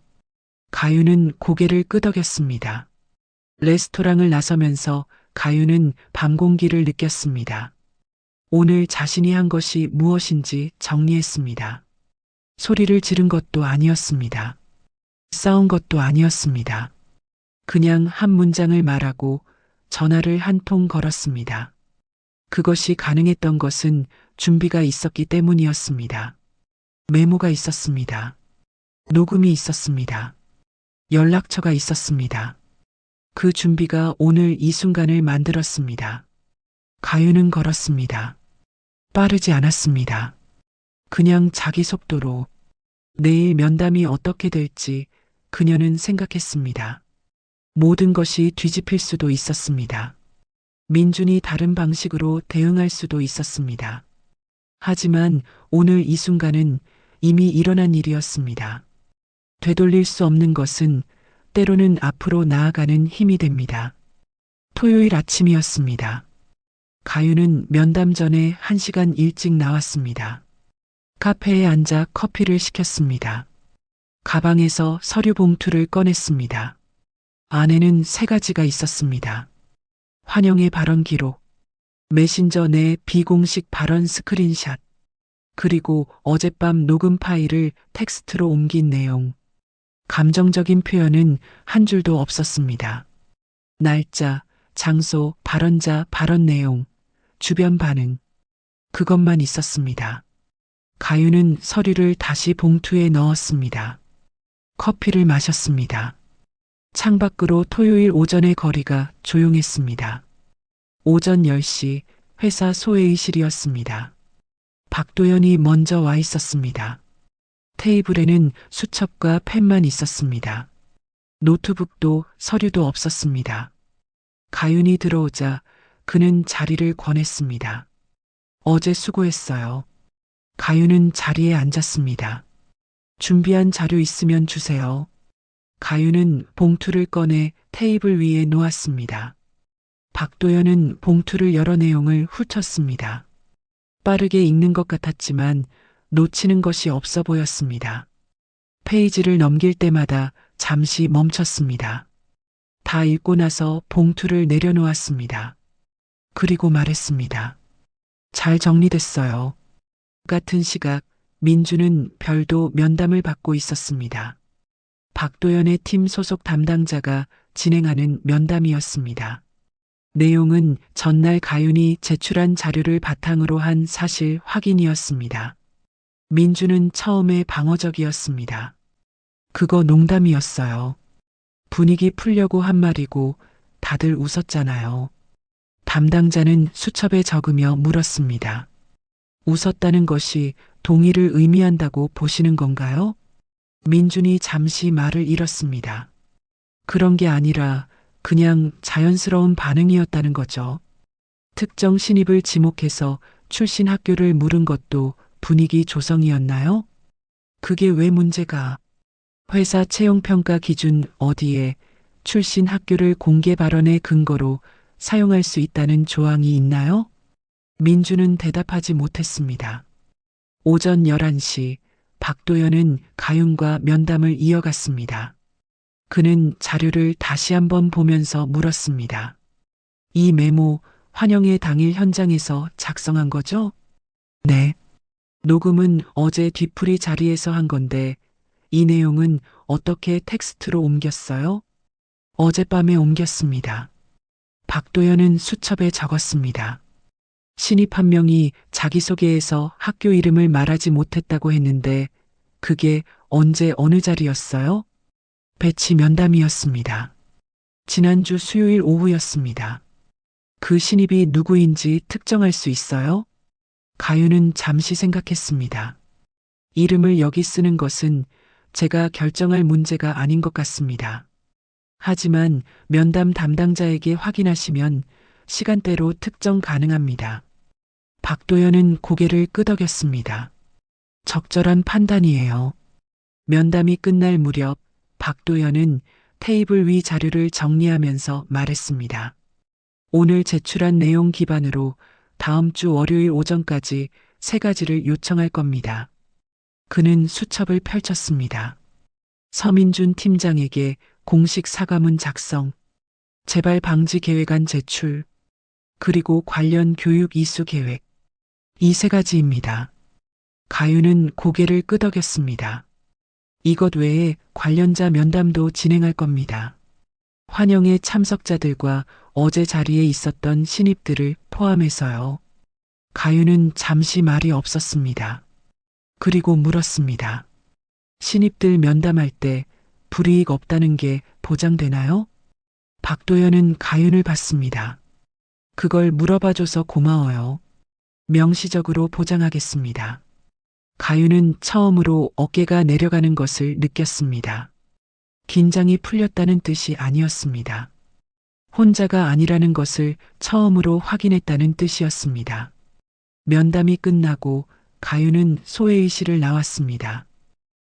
가윤은 고개를 끄덕였습니다. 레스토랑을 나서면서 가윤은 밤 공기를 느꼈습니다. 오늘 자신이 한 것이 무엇인지 정리했습니다. 소리를 지른 것도 아니었습니다. 싸운 것도 아니었습니다. 그냥 한 문장을 말하고 전화를 한 통 걸었습니다. 그것이 가능했던 것은 준비가 있었기 때문이었습니다. 메모가 있었습니다. 녹음이 있었습니다. 연락처가 있었습니다. 그 준비가 오늘 이 순간을 만들었습니다. 가윤은 걸었습니다. 빠르지 않았습니다. 그냥 자기 속도로 내일 면담이 어떻게 될지 그녀는 생각했습니다. 모든 것이 뒤집힐 수도 있었습니다. 민준이 다른 방식으로 대응할 수도 있었습니다. 하지만 오늘 이 순간은 이미 일어난 일이었습니다. 되돌릴 수 없는 것은 때로는 앞으로 나아가는 힘이 됩니다. 토요일 아침이었습니다. 가윤은 면담 전에 1시간 일찍 나왔습니다. 카페에 앉아 커피를 시켰습니다. 가방에서 서류 봉투를 꺼냈습니다. 안에는 3가지가 있었습니다. 환영의 발언 기록, 메신저 내 비공식 발언 스크린샷, 그리고 어젯밤 녹음 파일을 텍스트로 옮긴 내용. 감정적인 표현은 한 줄도 없었습니다. 날짜, 장소, 발언자, 발언 내용, 주변 반응. 그것만 있었습니다. 가윤은 서류를 다시 봉투에 넣었습니다. 커피를 마셨습니다. 창밖으로 토요일 오전의 거리가 조용했습니다. 오전 10시 회사 소회의실이었습니다. 박도연이 먼저 와 있었습니다. 테이블에는 수첩과 펜만 있었습니다. 노트북도 서류도 없었습니다. 가윤이 들어오자 그는 자리를 권했습니다. 어제 수고했어요. 가윤은 자리에 앉았습니다. 준비한 자료 있으면 주세요. 가윤은 봉투를 꺼내 테이블 위에 놓았습니다. 박도연은 봉투를 열어 내용을 훑었습니다. 빠르게 읽는 것 같았지만 놓치는 것이 없어 보였습니다. 페이지를 넘길 때마다 잠시 멈췄습니다. 다 읽고 나서 봉투를 내려놓았습니다. 그리고 말했습니다. 잘 정리됐어요. 같은 시각 민주는 별도 면담을 받고 있었습니다. 박도연의 팀 소속 담당자가 진행하는 면담이었습니다. 내용은 전날 가윤이 제출한 자료를 바탕으로 한 사실 확인이었습니다. 민주는 처음에 방어적이었습니다. 그거 농담이었어요. 분위기 풀려고 한 말이고 다들 웃었잖아요. 담당자는 수첩에 적으며 물었습니다. 웃었다는 것이 동의를 의미한다고 보시는 건가요? 민준이 잠시 말을 잃었습니다. 그런 게 아니라 그냥 자연스러운 반응이었다는 거죠. 특정 신입을 지목해서 출신 학교를 물은 것도 분위기 조성이었나요? 그게 왜 문제가? 회사 채용평가 기준 어디에 출신 학교를 공개 발언의 근거로 사용할 수 있다는 조항이 있나요? 민주는 대답하지 못했습니다. 오전 11시 박도연은 가윤과 면담을 이어갔습니다. 그는 자료를 다시 한번 보면서 물었습니다. 이 메모 환영회 당일 현장에서 작성한 거죠? 네. 녹음은 어제 뒤풀이 자리에서 한 건데 이 내용은 어떻게 텍스트로 옮겼어요? 어젯밤에 옮겼습니다. 박도연은 수첩에 적었습니다. 신입 한 명이 자기소개에서 학교 이름을 말하지 못했다고 했는데 그게 언제 어느 자리였어요? 배치 면담이었습니다. 지난주 수요일 오후였습니다. 그 신입이 누구인지 특정할 수 있어요? 가윤은 잠시 생각했습니다. 이름을 여기 쓰는 것은 제가 결정할 문제가 아닌 것 같습니다. 하지만 면담 담당자에게 확인하시면 시간대로 특정 가능합니다. 박도연은 고개를 끄덕였습니다. 적절한 판단이에요. 면담이 끝날 무렵 박도연은 테이블 위 자료를 정리하면서 말했습니다. 오늘 제출한 내용 기반으로 다음 주 월요일 오전까지 3가지를 요청할 겁니다. 그는 수첩을 펼쳤습니다. 서민준 팀장에게 공식 사과문 작성, 재발 방지 계획안 제출, 그리고 관련 교육 이수 계획. 이 3가지입니다. 가윤은 고개를 끄덕였습니다. 이것 외에 관련자 면담도 진행할 겁니다. 환영회 참석자들과 어제 자리에 있었던 신입들을 포함해서요. 가윤은 잠시 말이 없었습니다. 그리고 물었습니다. 신입들 면담할 때 불이익 없다는 게 보장되나요? 박도연은 가윤을 봤습니다. 그걸 물어봐줘서 고마워요. 명시적으로 보장하겠습니다. 가윤은 처음으로 어깨가 내려가는 것을 느꼈습니다. 긴장이 풀렸다는 뜻이 아니었습니다. 혼자가 아니라는 것을 처음으로 확인했다는 뜻이었습니다. 면담이 끝나고 가윤은 소회의실을 나왔습니다.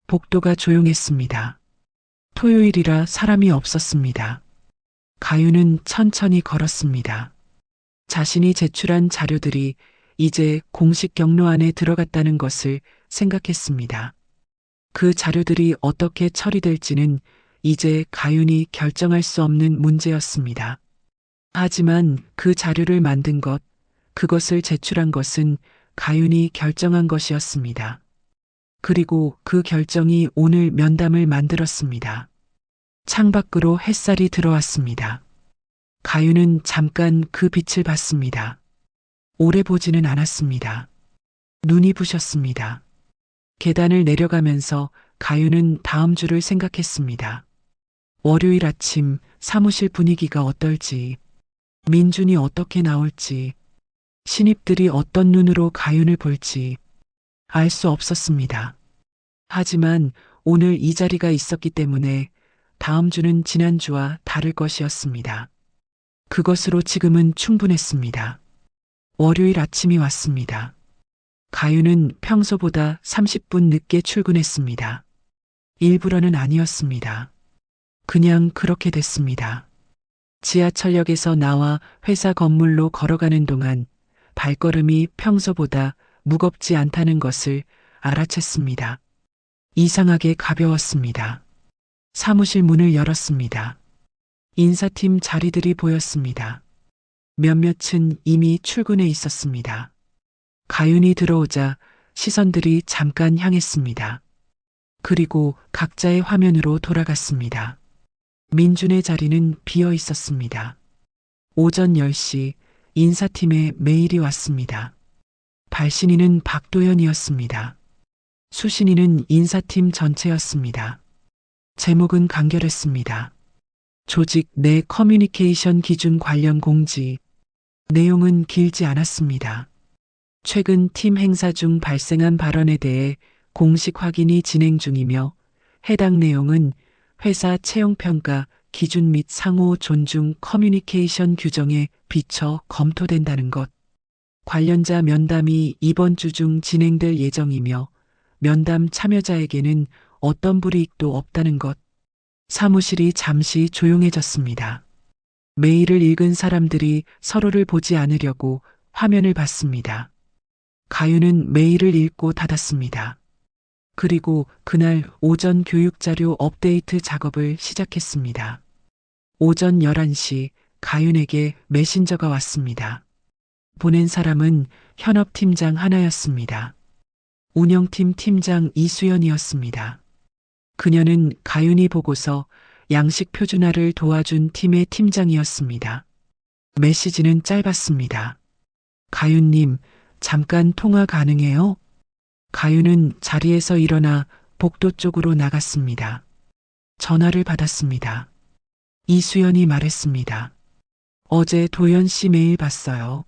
복도가 조용했습니다. 토요일이라 사람이 없었습니다. 가윤은 천천히 걸었습니다. 자신이 제출한 자료들이 이제 공식 경로 안에 들어갔다는 것을 생각했습니다. 그 자료들이 어떻게 처리될지는 이제 가윤이 결정할 수 없는 문제였습니다. 하지만 그 자료를 만든 것, 그것을 제출한 것은 가윤이 결정한 것이었습니다. 그리고 그 결정이 오늘 면담을 만들었습니다. 창밖으로 햇살이 들어왔습니다. 가윤은 잠깐 그 빛을 봤습니다. 오래 보지는 않았습니다. 눈이 부셨습니다. 계단을 내려가면서 가윤은 다음 주를 생각했습니다. 월요일 아침 사무실 분위기가 어떨지, 민준이 어떻게 나올지, 신입들이 어떤 눈으로 가윤을 볼지 알 수 없었습니다. 하지만 오늘 이 자리가 있었기 때문에 다음 주는 지난주와 다를 것이었습니다. 그것으로 지금은 충분했습니다. 월요일 아침이 왔습니다. 가윤은 평소보다 30분 늦게 출근했습니다. 일부러는 아니었습니다. 그냥 그렇게 됐습니다. 지하철역에서 나와 회사 건물로 걸어가는 동안 발걸음이 평소보다 무겁지 않다는 것을 알아챘습니다. 이상하게 가벼웠습니다. 사무실 문을 열었습니다. 인사팀 자리들이 보였습니다. 몇몇은 이미 출근해 있었습니다. 가윤이 들어오자 시선들이 잠깐 향했습니다. 그리고 각자의 화면으로 돌아갔습니다. 민준의 자리는 비어 있었습니다. 오전 10시 인사팀에 메일이 왔습니다. 발신인은 박도연이었습니다. 수신인은 인사팀 전체였습니다. 제목은 간결했습니다. 조직 내 커뮤니케이션 기준 관련 공지. 내용은 길지 않았습니다. 최근 팀 행사 중 발생한 발언에 대해 공식 확인이 진행 중이며 해당 내용은 회사 채용평가 기준 및 상호 존중 커뮤니케이션 규정에 비춰 검토된다는 것. 관련자 면담이 이번 주 중 진행될 예정이며 면담 참여자에게는 어떤 불이익도 없다는 것. 사무실이 잠시 조용해졌습니다. 메일을 읽은 사람들이 서로를 보지 않으려고 화면을 봤습니다. 가윤은 메일을 읽고 닫았습니다. 그리고 그날 오전 교육자료 업데이트 작업을 시작했습니다. 오전 11시 가윤에게 메신저가 왔습니다. 보낸 사람은 현업팀장 하나였습니다. 운영팀 팀장 이수연이었습니다. 그녀는 가윤이 보고서 양식 표준화를 도와준 팀의 팀장이었습니다. 메시지는 짧았습니다. 가윤님, 잠깐 통화 가능해요? 가윤은 자리에서 일어나 복도 쪽으로 나갔습니다. 전화를 받았습니다. 이수연이 말했습니다. 어제 도연 씨 메일 봤어요.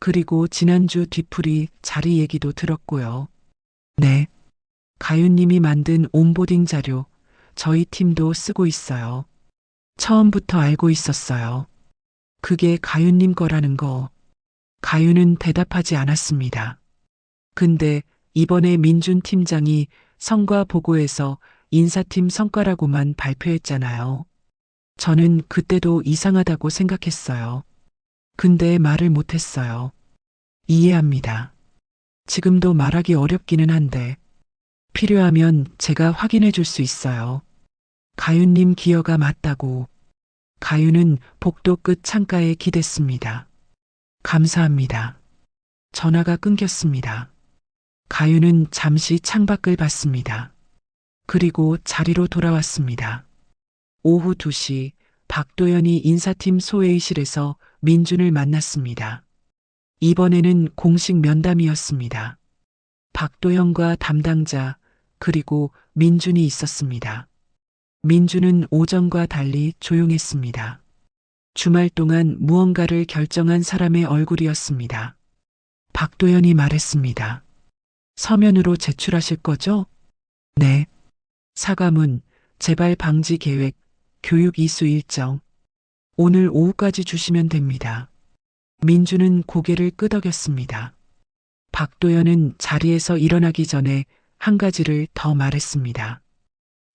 그리고 지난주 뒤풀이 자리 얘기도 들었고요. 네. 가윤님이 만든 온보딩 자료, 저희 팀도 쓰고 있어요. 처음부터 알고 있었어요. 그게 가윤님 거라는 거. 가윤은 대답하지 않았습니다. 근데 이번에 민준 팀장이 성과 보고에서 인사팀 성과라고만 발표했잖아요. 저는 그때도 이상하다고 생각했어요. 근데 말을 못했어요. 이해합니다. 지금도 말하기 어렵기는 한데 필요하면 제가 확인해 줄 수 있어요. 가윤님 기여가 맞다고. 가윤은 복도 끝 창가에 기댔습니다. 감사합니다. 전화가 끊겼습니다. 가윤은 잠시 창밖을 봤습니다. 그리고 자리로 돌아왔습니다. 오후 2시 박도연이 인사팀 소회의실에서 민준을 만났습니다. 이번에는 공식 면담이었습니다. 박도연과 담당자 그리고 민준이 있었습니다. 민준은 오전과 달리 조용했습니다. 주말 동안 무언가를 결정한 사람의 얼굴이었습니다. 박도연이 말했습니다. 서면으로 제출하실 거죠? 네. 사과문, 재발 방지 계획, 교육 이수 일정. 오늘 오후까지 주시면 됩니다. 민준은 고개를 끄덕였습니다. 박도연은 자리에서 일어나기 전에 한 가지를 더 말했습니다.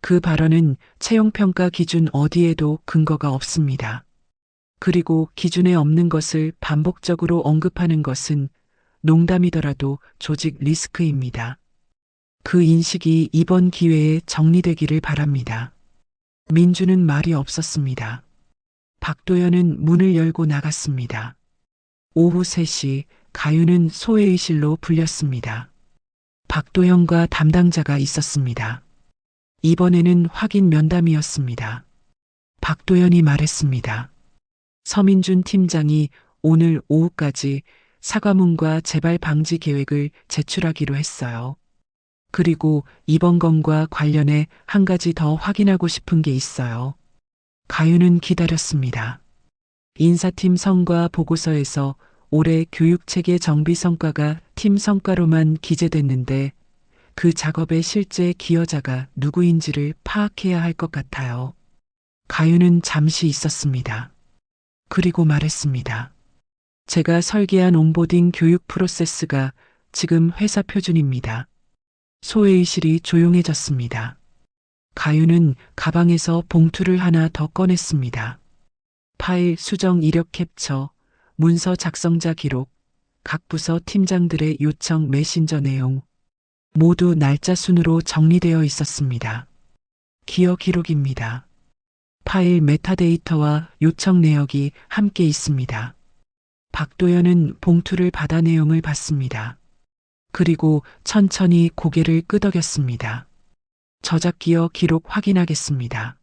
그 발언은 채용평가 기준 어디에도 근거가 없습니다. 그리고 기준에 없는 것을 반복적으로 언급하는 것은 농담이더라도 조직 리스크입니다. 그 인식이 이번 기회에 정리되기를 바랍니다. 민준은 말이 없었습니다. 박도연은 문을 열고 나갔습니다. 오후 3시 가윤은 소회의실로 불렸습니다. 박도연과 담당자가 있었습니다. 이번에는 확인 면담이었습니다. 박도연이 말했습니다. 서민준 팀장이 오늘 오후까지 사과문과 재발 방지 계획을 제출하기로 했어요. 그리고 이번 건과 관련해 한 가지 더 확인하고 싶은 게 있어요. 가윤은 기다렸습니다. 인사팀 성과 보고서에서 올해 교육체계 정비 성과가 팀 성과로만 기재됐는데 그 작업의 실제 기여자가 누구인지를 파악해야 할 것 같아요. 가윤은 잠시 있었습니다. 그리고 말했습니다. 제가 설계한 온보딩 교육 프로세스가 지금 회사 표준입니다. 소회의실이 조용해졌습니다. 가윤은 가방에서 봉투를 하나 더 꺼냈습니다. 파일 수정 이력 캡처, 문서 작성자 기록, 각 부서 팀장들의 요청 메신저 내용, 모두 날짜 순으로 정리되어 있었습니다. 기여 기록입니다. 파일 메타데이터와 요청 내역이 함께 있습니다. 박도연은 봉투를 받아 내용을 봤습니다. 그리고 천천히 고개를 끄덕였습니다. 저작 기여 기록 확인하겠습니다.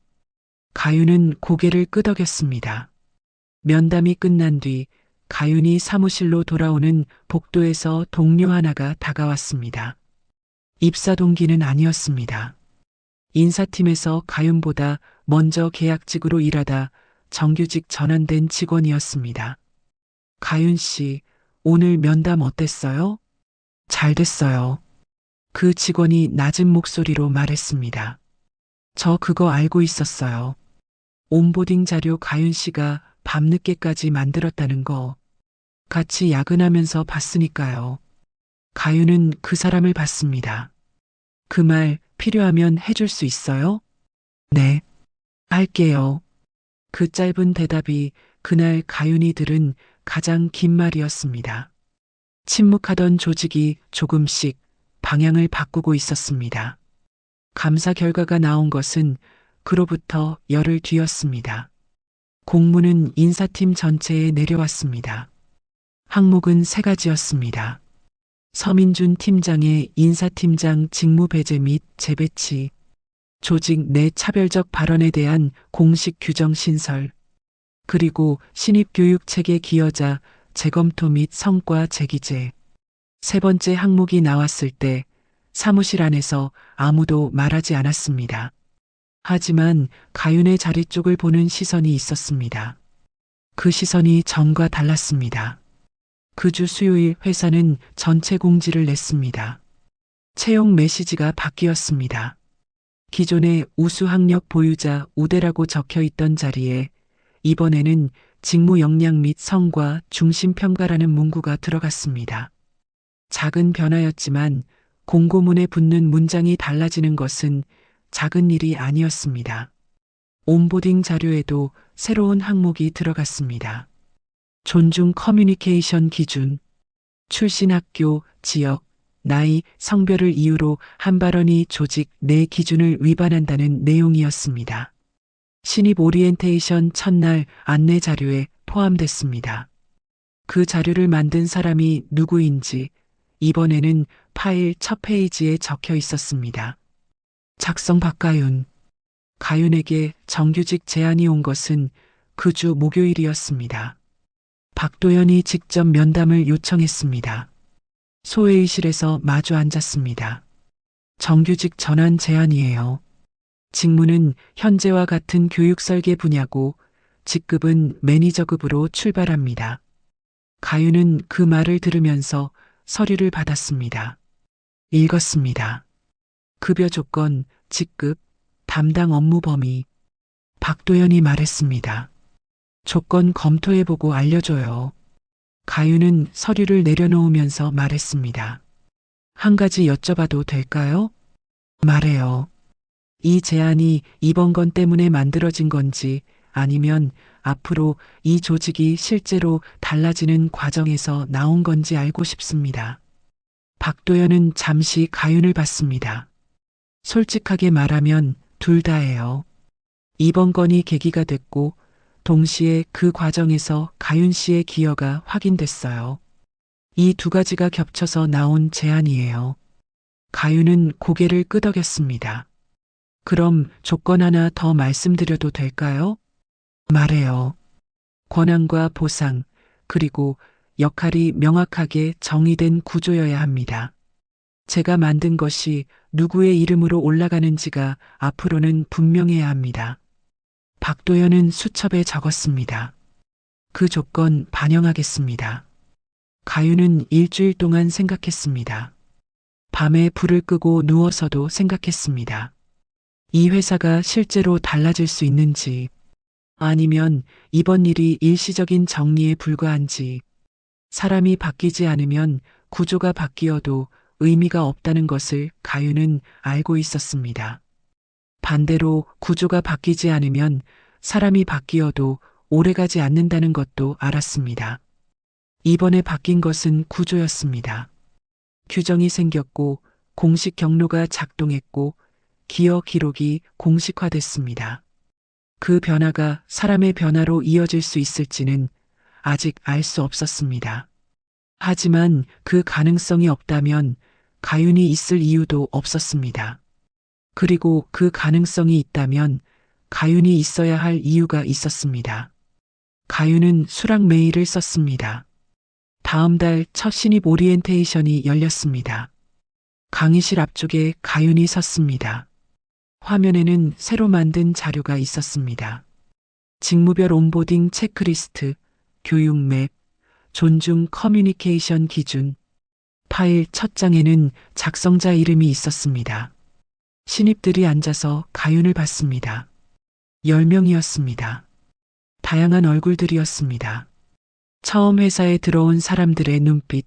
가윤은 고개를 끄덕였습니다. 면담이 끝난 뒤 가윤이 사무실로 돌아오는 복도에서 동료 하나가 다가왔습니다. 입사 동기는 아니었습니다. 인사팀에서 가윤보다 먼저 계약직으로 일하다 정규직 전환된 직원이었습니다. 가윤 씨, 오늘 면담 어땠어요? 잘 됐어요. 그 직원이 낮은 목소리로 말했습니다. 저 그거 알고 있었어요. 온보딩 자료 가윤 씨가 밤늦게까지 만들었다는 거. 같이 야근하면서 봤으니까요. 가윤은 그 사람을 봤습니다. 그 말 필요하면 해줄 수 있어요? 네. 할게요. 그 짧은 대답이 그날 가윤이 들은 가장 긴 말이었습니다. 침묵하던 조직이 조금씩 방향을 바꾸고 있었습니다. 감사 결과가 나온 것은 그로부터 열흘 뒤였습니다. 공문은 인사팀 전체에 내려왔습니다. 항목은 3가지였습니다. 서민준 팀장의 인사팀장 직무 배제 및 재배치, 조직 내 차별적 발언에 대한 공식 규정 신설, 그리고 신입교육체계 기여자 재검토 및 성과 재기재. 세 번째 항목이 나왔을 때 사무실 안에서 아무도 말하지 않았습니다. 하지만 가윤의 자리 쪽을 보는 시선이 있었습니다. 그 시선이 전과 달랐습니다. 그 주 수요일 회사는 전체 공지를 냈습니다. 채용 메시지가 바뀌었습니다. 기존의 우수 학력 보유자 우대라고 적혀 있던 자리에 이번에는 직무 역량 및 성과 중심 평가라는 문구가 들어갔습니다. 작은 변화였지만 공고문에 붙는 문장이 달라지는 것은 작은 일이 아니었습니다. 온보딩 자료에도 새로운 항목이 들어갔습니다. 존중 커뮤니케이션 기준, 출신 학교, 지역, 나이, 성별을 이유로 한 발언이 조직 내 기준을 위반한다는 내용이었습니다. 신입 오리엔테이션 첫날 안내 자료에 포함됐습니다. 그 자료를 만든 사람이 누구인지 이번에는 파일 첫 페이지에 적혀 있었습니다. 작성 박가윤. 가윤에게 정규직 제안이 온 것은 그 주 목요일이었습니다. 박도연이 직접 면담을 요청했습니다. 소회의실에서 마주 앉았습니다. 정규직 전환 제안이에요. 직무는 현재와 같은 교육 설계 분야고 직급은 매니저급으로 출발합니다. 가윤은 그 말을 들으면서 서류를 받았습니다. 읽었습니다. 급여 조건, 직급, 담당 업무 범위. 박도연이 말했습니다. 조건 검토해보고 알려줘요. 가윤은 서류를 내려놓으면서 말했습니다. 한 가지 여쭤봐도 될까요? 말해요. 이 제안이 이번 건 때문에 만들어진 건지 아니면 앞으로 이 조직이 실제로 달라지는 과정에서 나온 건지 알고 싶습니다. 박도연은 잠시 가윤을 봤습니다. 솔직하게 말하면 둘 다예요. 이번 건이 계기가 됐고 동시에 그 과정에서 가윤 씨의 기여가 확인됐어요. 이 두 가지가 겹쳐서 나온 제안이에요. 가윤은 고개를 끄덕였습니다. 그럼 조건 하나 더 말씀드려도 될까요? 말해요. 권한과 보상, 그리고 역할이 명확하게 정의된 구조여야 합니다. 제가 만든 것이 누구의 이름으로 올라가는지가 앞으로는 분명해야 합니다. 박도연은 수첩에 적었습니다. 그 조건 반영하겠습니다. 가윤은 일주일 동안 생각했습니다. 밤에 불을 끄고 누워서도 생각했습니다. 이 회사가 실제로 달라질 수 있는지, 아니면 이번 일이 일시적인 정리에 불과한지, 사람이 바뀌지 않으면 구조가 바뀌어도 의미가 없다는 것을 가윤은 알고 있었습니다. 반대로 구조가 바뀌지 않으면 사람이 바뀌어도 오래가지 않는다는 것도 알았습니다. 이번에 바뀐 것은 구조였습니다. 규정이 생겼고 공식 경로가 작동했고 기여 기록이 공식화됐습니다. 그 변화가 사람의 변화로 이어질 수 있을지는 아직 알 수 없었습니다. 하지만 그 가능성이 없다면 가윤이 있을 이유도 없었습니다. 그리고 그 가능성이 있다면 가윤이 있어야 할 이유가 있었습니다. 가윤은 수락 메일을 썼습니다. 다음 달 첫 신입 오리엔테이션이 열렸습니다. 강의실 앞쪽에 가윤이 섰습니다. 화면에는 새로 만든 자료가 있었습니다. 직무별 온보딩 체크리스트, 교육 맵, 존중 커뮤니케이션 기준. 파일 첫 장에는 작성자 이름이 있었습니다. 신입들이 앉아서 가윤을 봤습니다. 10명이었습니다. 다양한 얼굴들이었습니다. 처음 회사에 들어온 사람들의 눈빛,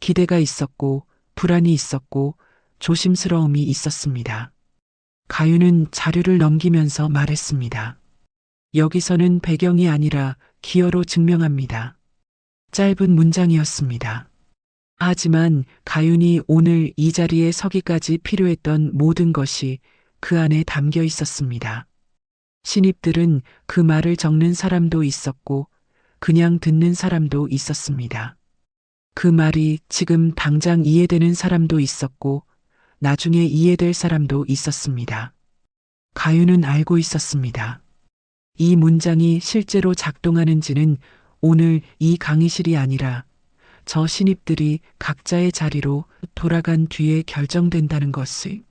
기대가 있었고 불안이 있었고 조심스러움이 있었습니다. 가윤은 자료를 넘기면서 말했습니다. 여기서는 배경이 아니라 기여로 증명합니다. 짧은 문장이었습니다. 하지만 가윤이 오늘 이 자리에 서기까지 필요했던 모든 것이 그 안에 담겨 있었습니다. 신입들은 그 말을 적는 사람도 있었고 그냥 듣는 사람도 있었습니다. 그 말이 지금 당장 이해되는 사람도 있었고 나중에 이해될 사람도 있었습니다. 가윤은 알고 있었습니다. 이 문장이 실제로 작동하는지는 오늘 이 강의실이 아니라 저 신입들이 각자의 자리로 돌아간 뒤에 결정된다는 것을.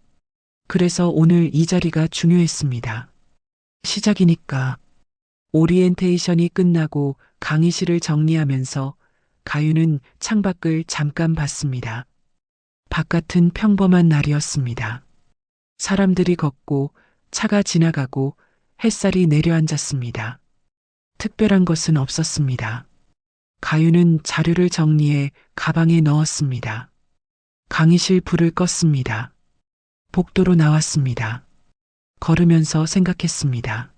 그래서 오늘 이 자리가 중요했습니다. 시작이니까. 오리엔테이션이 끝나고 강의실을 정리하면서 가윤은 창밖을 잠깐 봤습니다. 바깥은 평범한 날이었습니다. 사람들이 걷고 차가 지나가고 햇살이 내려앉았습니다. 특별한 것은 없었습니다. 가윤은 자료를 정리해 가방에 넣었습니다. 강의실 불을 껐습니다. 복도로 나왔습니다. 걸으면서 생각했습니다.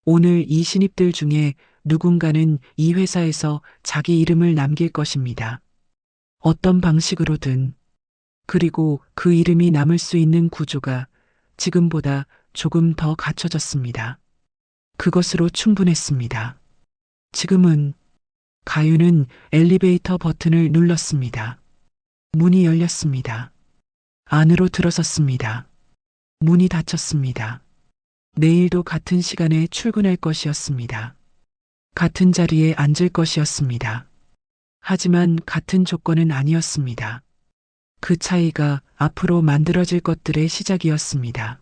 오늘 이 신입들 중에 누군가는 이 회사에서 자기 이름을 남길 것입니다. 어떤 방식으로든. 그리고 그 이름이 남을 수 있는 구조가 지금보다 조금 더 갖춰졌습니다. 그것으로 충분했습니다. 지금은 가윤은 엘리베이터 버튼을 눌렀습니다. 문이 열렸습니다. 안으로 들어섰습니다. 문이 닫혔습니다. 내일도 같은 시간에 출근할 것이었습니다. 같은 자리에 앉을 것이었습니다. 하지만 같은 조건은 아니었습니다. 그 차이가 앞으로 만들어질 것들의 시작이었습니다.